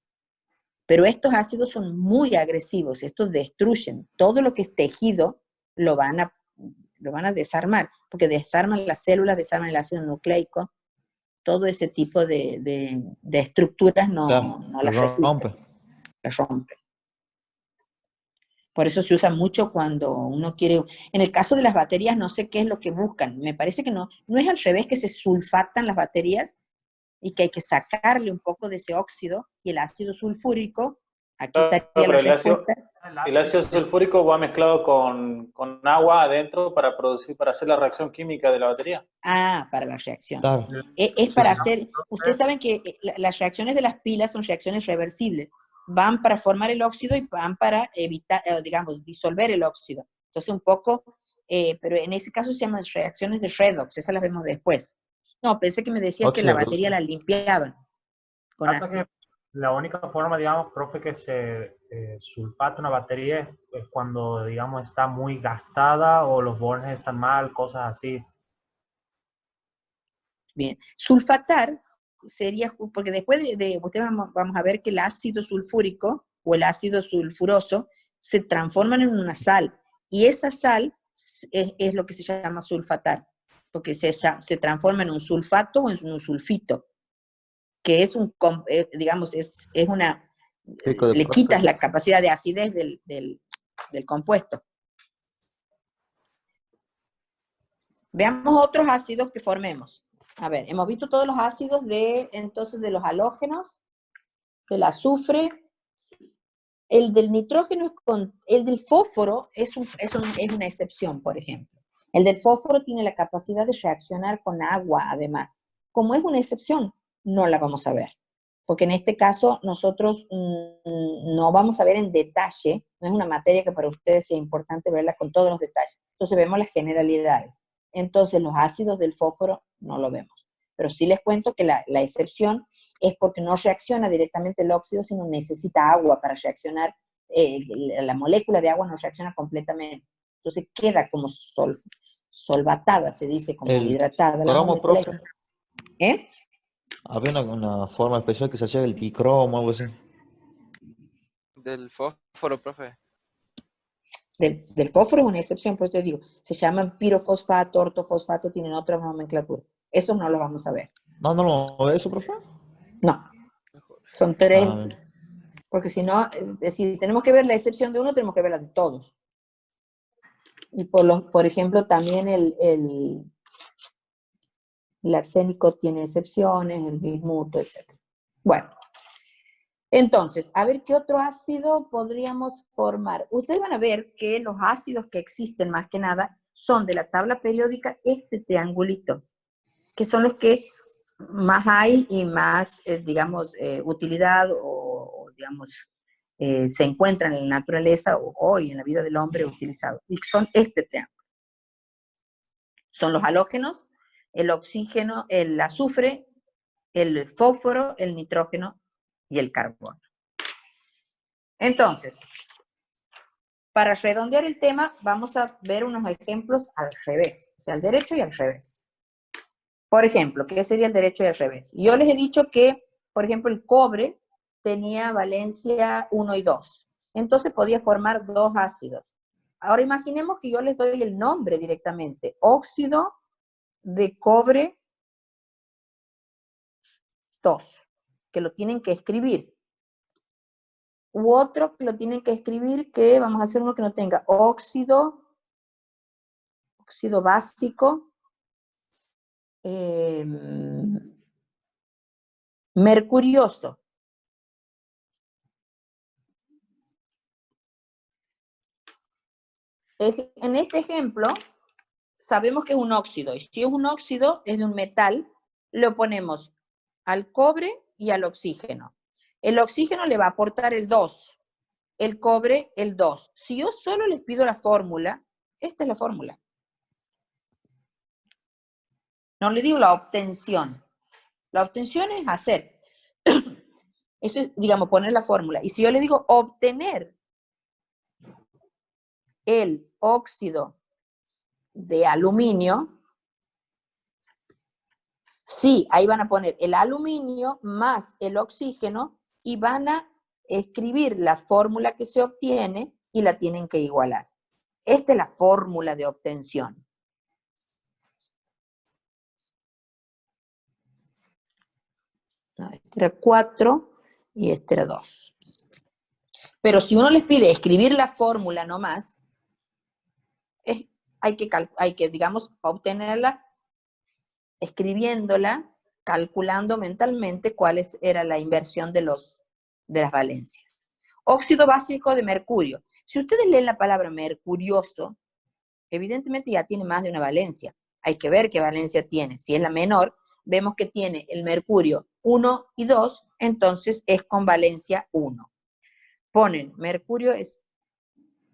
Pero estos ácidos son muy agresivos, estos destruyen. Todo lo que es tejido lo van a desarmar, porque desarman las células, desarman el ácido nucleico, todo ese tipo de estructuras Claro, no las lo resisten, rompe. las rompen. Por eso se usa mucho cuando uno quiere, en el caso de las baterías no sé qué es lo que buscan, me parece que no es al revés que se sulfatan las baterías y que hay que sacarle un poco de ese óxido y el ácido sulfúrico, aquí estaría Pero la respuesta. el ácido sulfúrico va mezclado con agua adentro para hacer la reacción química de la batería. Para la reacción. Claro. Es para hacer, ustedes saben que las reacciones de las pilas son reacciones reversibles, van para formar el óxido y van para evitar, digamos, disolver el óxido. Entonces un poco, pero en ese caso se llaman reacciones de redox, esas las vemos después. No, pensé que me decías que la batería la limpiaban con ácido. La única forma, digamos, profe, que se sulfata una batería es cuando, digamos, está muy gastada o los bornes están mal, cosas así. Bien, sulfatar sería, porque después de ustedes vamos a ver que el ácido sulfúrico o el ácido sulfuroso se transforman en una sal, y esa sal es lo que se llama sulfatar, porque se transforma en un sulfato o en un sulfito, que es digamos, es una, Pico de le pasta. quitas la capacidad de acidez del compuesto. Veamos otros ácidos que formemos. A ver, hemos visto todos los ácidos entonces de los halógenos, del azufre. El del nitrógeno, el del fósforo es una excepción, por ejemplo. El del fósforo tiene la capacidad de reaccionar con agua, además. Como es una excepción, no la vamos a ver. Porque en este caso nosotros no vamos a ver en detalle, no es una materia que para ustedes sea importante verla con todos los detalles. Entonces vemos las generalidades. Entonces los ácidos del fósforo no lo vemos. Pero sí les cuento que la excepción es porque no reacciona directamente el óxido, sino necesita agua para reaccionar. La molécula de agua no reacciona completamente. Entonces queda como solvatada, se dice, como hidratada. La ¿Cromo, molécula. profe? ¿Eh? Había una forma especial que se hacía el dicromo o algo así. Del fósforo, profe. Del fósforo es una excepción, por eso te digo, se llaman pirofosfato, ortofosfato, tienen otra nomenclatura. Eso no lo vamos a ver. No lo ve eso, profe. No. Son tres, Ah, porque si no, si tenemos que ver la excepción de uno, tenemos que ver la de todos. Y por ejemplo, también el arsénico tiene excepciones, el bismuto, etc. Bueno, entonces, a ver qué otro ácido podríamos formar. Ustedes van a ver que los ácidos que existen más que nada son de la tabla periódica este triangulito, que son los que más hay y más, digamos, utilidad o digamos, se encuentran en la naturaleza o hoy en la vida del hombre utilizados. Y son este triángulo. Son los halógenos, el oxígeno, el azufre, el fósforo, el nitrógeno y el carbono. Entonces, para redondear el tema, vamos a ver unos ejemplos al revés, o sea, al derecho y al revés. Por ejemplo, ¿qué sería el derecho y al revés? Yo les he dicho que, por ejemplo, el cobre tenía valencia 1 y 2. Entonces podía formar dos ácidos. Ahora imaginemos que yo les doy el nombre directamente. Óxido de cobre 2, que lo tienen que escribir. U otro que lo tienen que escribir, que vamos a hacer uno que no tenga óxido básico, mercurioso. En este ejemplo, sabemos que es un óxido, y si es un óxido, es de un metal, lo ponemos al cobre y al oxígeno. El oxígeno le va a aportar el 2, el cobre el 2. Si yo solo les pido la fórmula, esta es la fórmula. No le digo la obtención. La obtención es hacer. Eso es, digamos, poner la fórmula. Y si yo le digo obtener el óxido de aluminio, sí, ahí van a poner el aluminio más el oxígeno y van a escribir la fórmula que se obtiene y la tienen que igualar. Esta es la fórmula de obtención. Este era 4 y este era 2. Pero si uno les pide escribir la fórmula nomás, hay que, digamos, obtenerla escribiéndola, calculando mentalmente cuál era la inversión de las valencias. Óxido básico de mercurio. Si ustedes leen la palabra mercurioso, evidentemente ya tiene más de una valencia. Hay que ver qué valencia tiene. Si es la menor, vemos que tiene el mercurio 1 y 2, entonces es con valencia 1. Ponen, mercurio es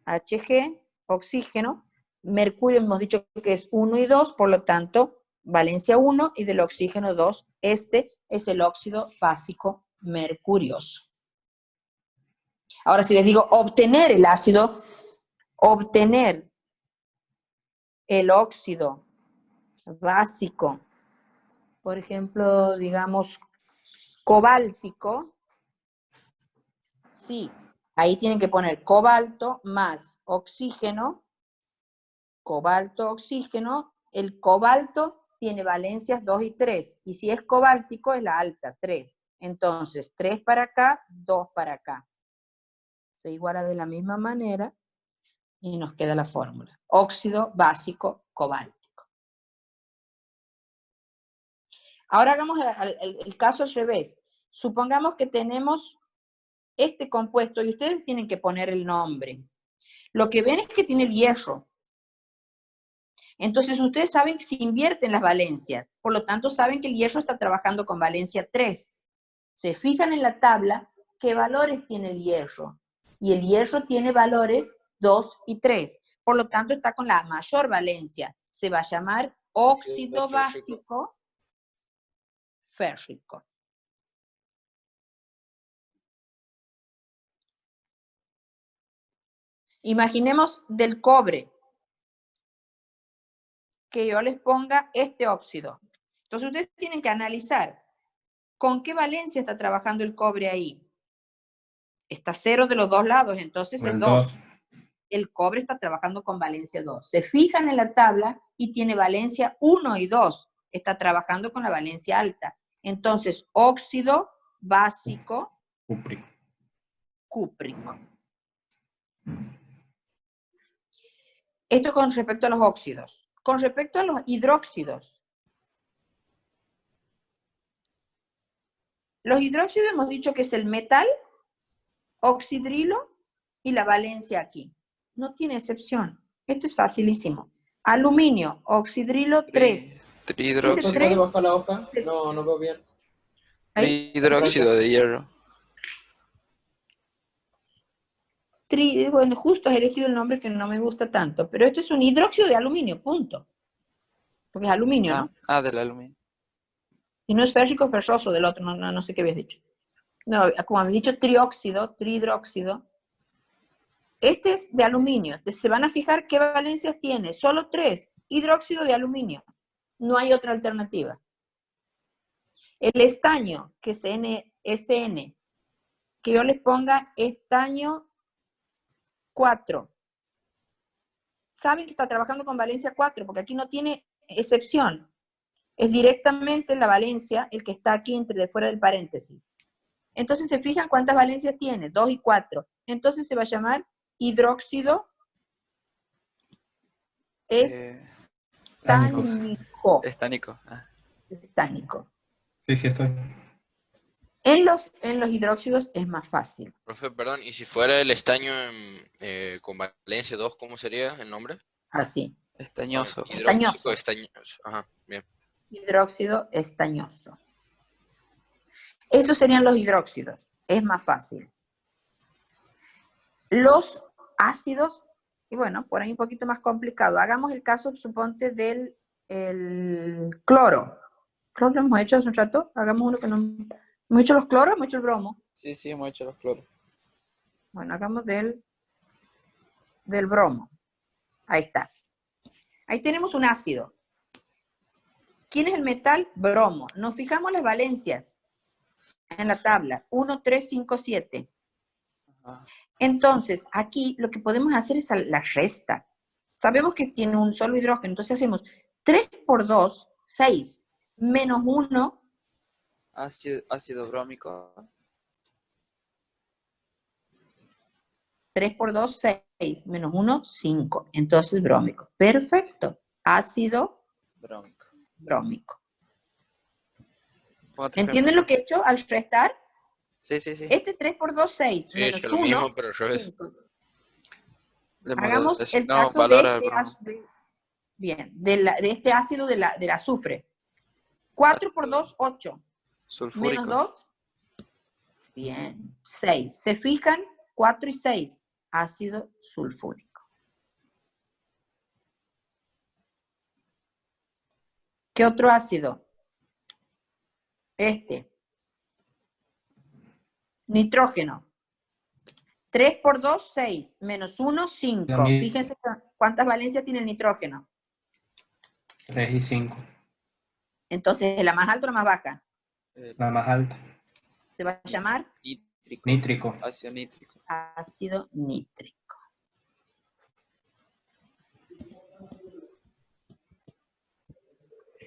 Hg, oxígeno, mercurio hemos dicho que es 1 y 2, por lo tanto, valencia 1 y del oxígeno 2, este es el óxido básico mercurioso. Ahora, si les digo obtener el ácido, obtener el óxido básico, por ejemplo, digamos, cobáltico, sí, Ahí tienen que poner cobalto más oxígeno, cobalto, oxígeno. El cobalto tiene valencias 2 y 3, y si es cobáltico es la alta, 3. Entonces, 3 para acá, 2 para acá. Se iguala de la misma manera y nos queda la fórmula. Óxido básico cobáltico. Ahora hagamos el caso al revés. Supongamos que tenemos este compuesto y ustedes tienen que poner el nombre. Lo que ven es que tiene el hierro. Entonces ustedes saben que se invierten las valencias, por lo tanto saben que el hierro está trabajando con valencia 3. Se fijan en la tabla qué valores tiene el hierro, y el hierro tiene valores 2 y 3, por lo tanto está con la mayor valencia. Se va a llamar óxido básico férrico. Imaginemos del cobre, que yo les ponga este óxido. Entonces ustedes tienen que analizar con qué valencia está trabajando el cobre ahí. Está 0 de los dos lados, entonces el 2. El cobre está trabajando con valencia 2. Se fijan en la tabla y tiene valencia 1 y 2. Está trabajando con la valencia alta. Entonces, óxido básico cúprico. Esto con respecto a los óxidos. Con respecto a los hidróxidos. Los hidróxidos hemos dicho que es el metal, oxidrilo y la valencia aquí. No tiene excepción. Esto es facilísimo. Aluminio, oxidrilo 3. Tridróxido. ¿Se puede bajar la hoja? No veo bien. Hidróxido de hierro. Bueno, justo has elegido el nombre que no me gusta tanto, pero esto es un hidróxido de aluminio, punto. Porque es aluminio, ¿no? Del aluminio. Y no es férrico, ferroso del otro, no sé qué habías dicho. No, como habéis dicho, trióxido, trihidróxido. Este es de aluminio. Se van a fijar qué valencias tiene. Solo 3. Hidróxido de aluminio. No hay otra alternativa. El estaño, que es SN, que yo les ponga estaño 4. Saben que está trabajando con valencia 4, porque aquí no tiene excepción. Es directamente la valencia el que está aquí entre de fuera del paréntesis. Entonces se fijan cuántas valencias tiene, 2 y 4. Entonces se va a llamar hidróxido estánico. Estánico. Estánico. Sí, estoy. En los hidróxidos es más fácil. Profe, perdón, y si fuera el estaño con valencia 2, ¿cómo sería el nombre? Así. Estañoso. Hidróxido estañoso. Ajá, bien. Hidróxido estañoso. Esos serían los hidróxidos. Es más fácil. Los ácidos, y bueno, por ahí un poquito más complicado. Hagamos el caso, suponte, del cloro. ¿Cloro lo hemos hecho hace un rato? Hagamos uno que no... ¿Hemos hecho los cloros o hemos hecho el bromo? Sí, hemos hecho los cloros. Bueno, hagamos del bromo. Ahí está. Ahí tenemos un ácido. ¿Quién es el metal? Bromo. Nos fijamos las valencias en la tabla. 1, 3, 5, 7. Entonces, aquí lo que podemos hacer es la resta. Sabemos que tiene un solo hidrógeno, entonces hacemos 3 por 2, 6, menos 1. Ácido brómico. 3 por 2, 6, menos 1, 5. Entonces, brómico. Perfecto. Ácido brómico. ¿Entienden lo que he hecho al restar? Sí. Este 3 por 2, 6. Sí, menos es lo 1, mismo, pero yo es. Hagamos el caso de este ácido del azufre. 4 por 2, 8. Sulfúrico. Menos 2. Bien. 6. ¿Se fijan? 4 y 6. Ácido sulfúrico. ¿Qué otro ácido? Nitrógeno. 3 por 2, 6. Menos 1, 5. Fíjense cuántas valencias tiene el nitrógeno. 3 y 5. Entonces, ¿la más alta o la más baja? La más alta. Se va a llamar nítrico. Nítrico. Ácido nítrico. Ácido nítrico.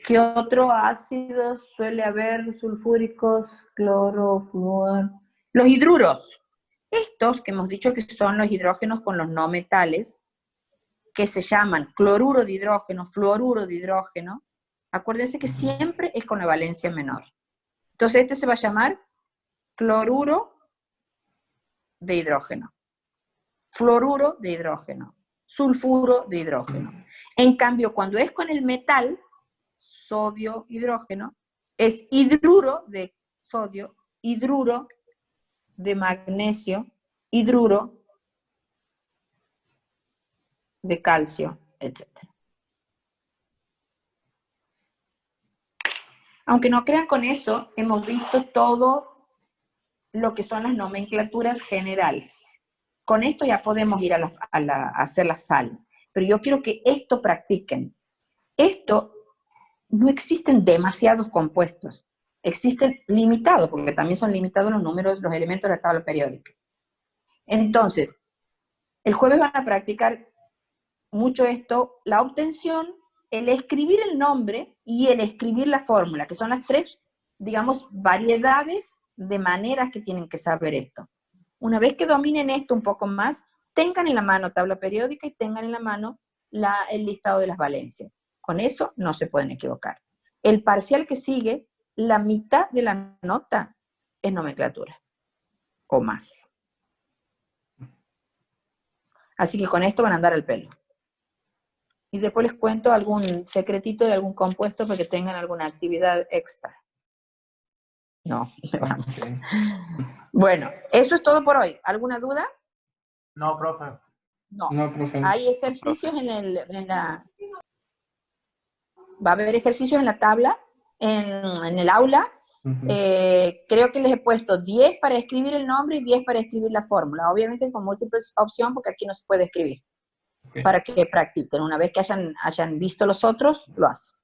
¿Qué otro ácido suele haber? Sulfúricos, cloro, flúor. Los hidruros. Estos que hemos dicho que son los hidrógenos con los no metales, que se llaman cloruro de hidrógeno, fluoruro de hidrógeno. Acuérdense que siempre es con la valencia menor. Entonces este se va a llamar cloruro de hidrógeno, fluoruro de hidrógeno, sulfuro de hidrógeno. En cambio, cuando es con el metal, sodio, hidrógeno, es hidruro de sodio, hidruro de magnesio, hidruro de calcio, etc. Aunque no crean, con eso hemos visto todo lo que son las nomenclaturas generales. Con esto ya podemos ir a hacer las sales. Pero yo quiero que esto practiquen. Esto, no existen demasiados compuestos. Existen limitados, porque también son limitados los números, los elementos de la tabla periódica. Entonces, el jueves van a practicar mucho esto, la obtención, el escribir el nombre y el escribir la fórmula, que son las tres, digamos, variedades de maneras que tienen que saber esto. Una vez que dominen esto un poco más, tengan en la mano tabla periódica y tengan en la mano el listado de las valencias. Con eso no se pueden equivocar. El parcial que sigue, la mitad de la nota es nomenclatura, o más. Así que con esto van a andar al pelo. Y después les cuento algún secretito de algún compuesto para que tengan alguna actividad extra. No. Okay. Bueno, eso es todo por hoy. ¿Alguna duda? No, profe. No. No, profe. Hay ejercicios va a haber ejercicios en la tabla, en el aula. Creo que les he puesto 10 para escribir el nombre y 10 para escribir la fórmula. Obviamente con múltiple opción, porque aquí no se puede escribir. Okay. Para que practiquen. Una vez que hayan visto los otros, lo hacen.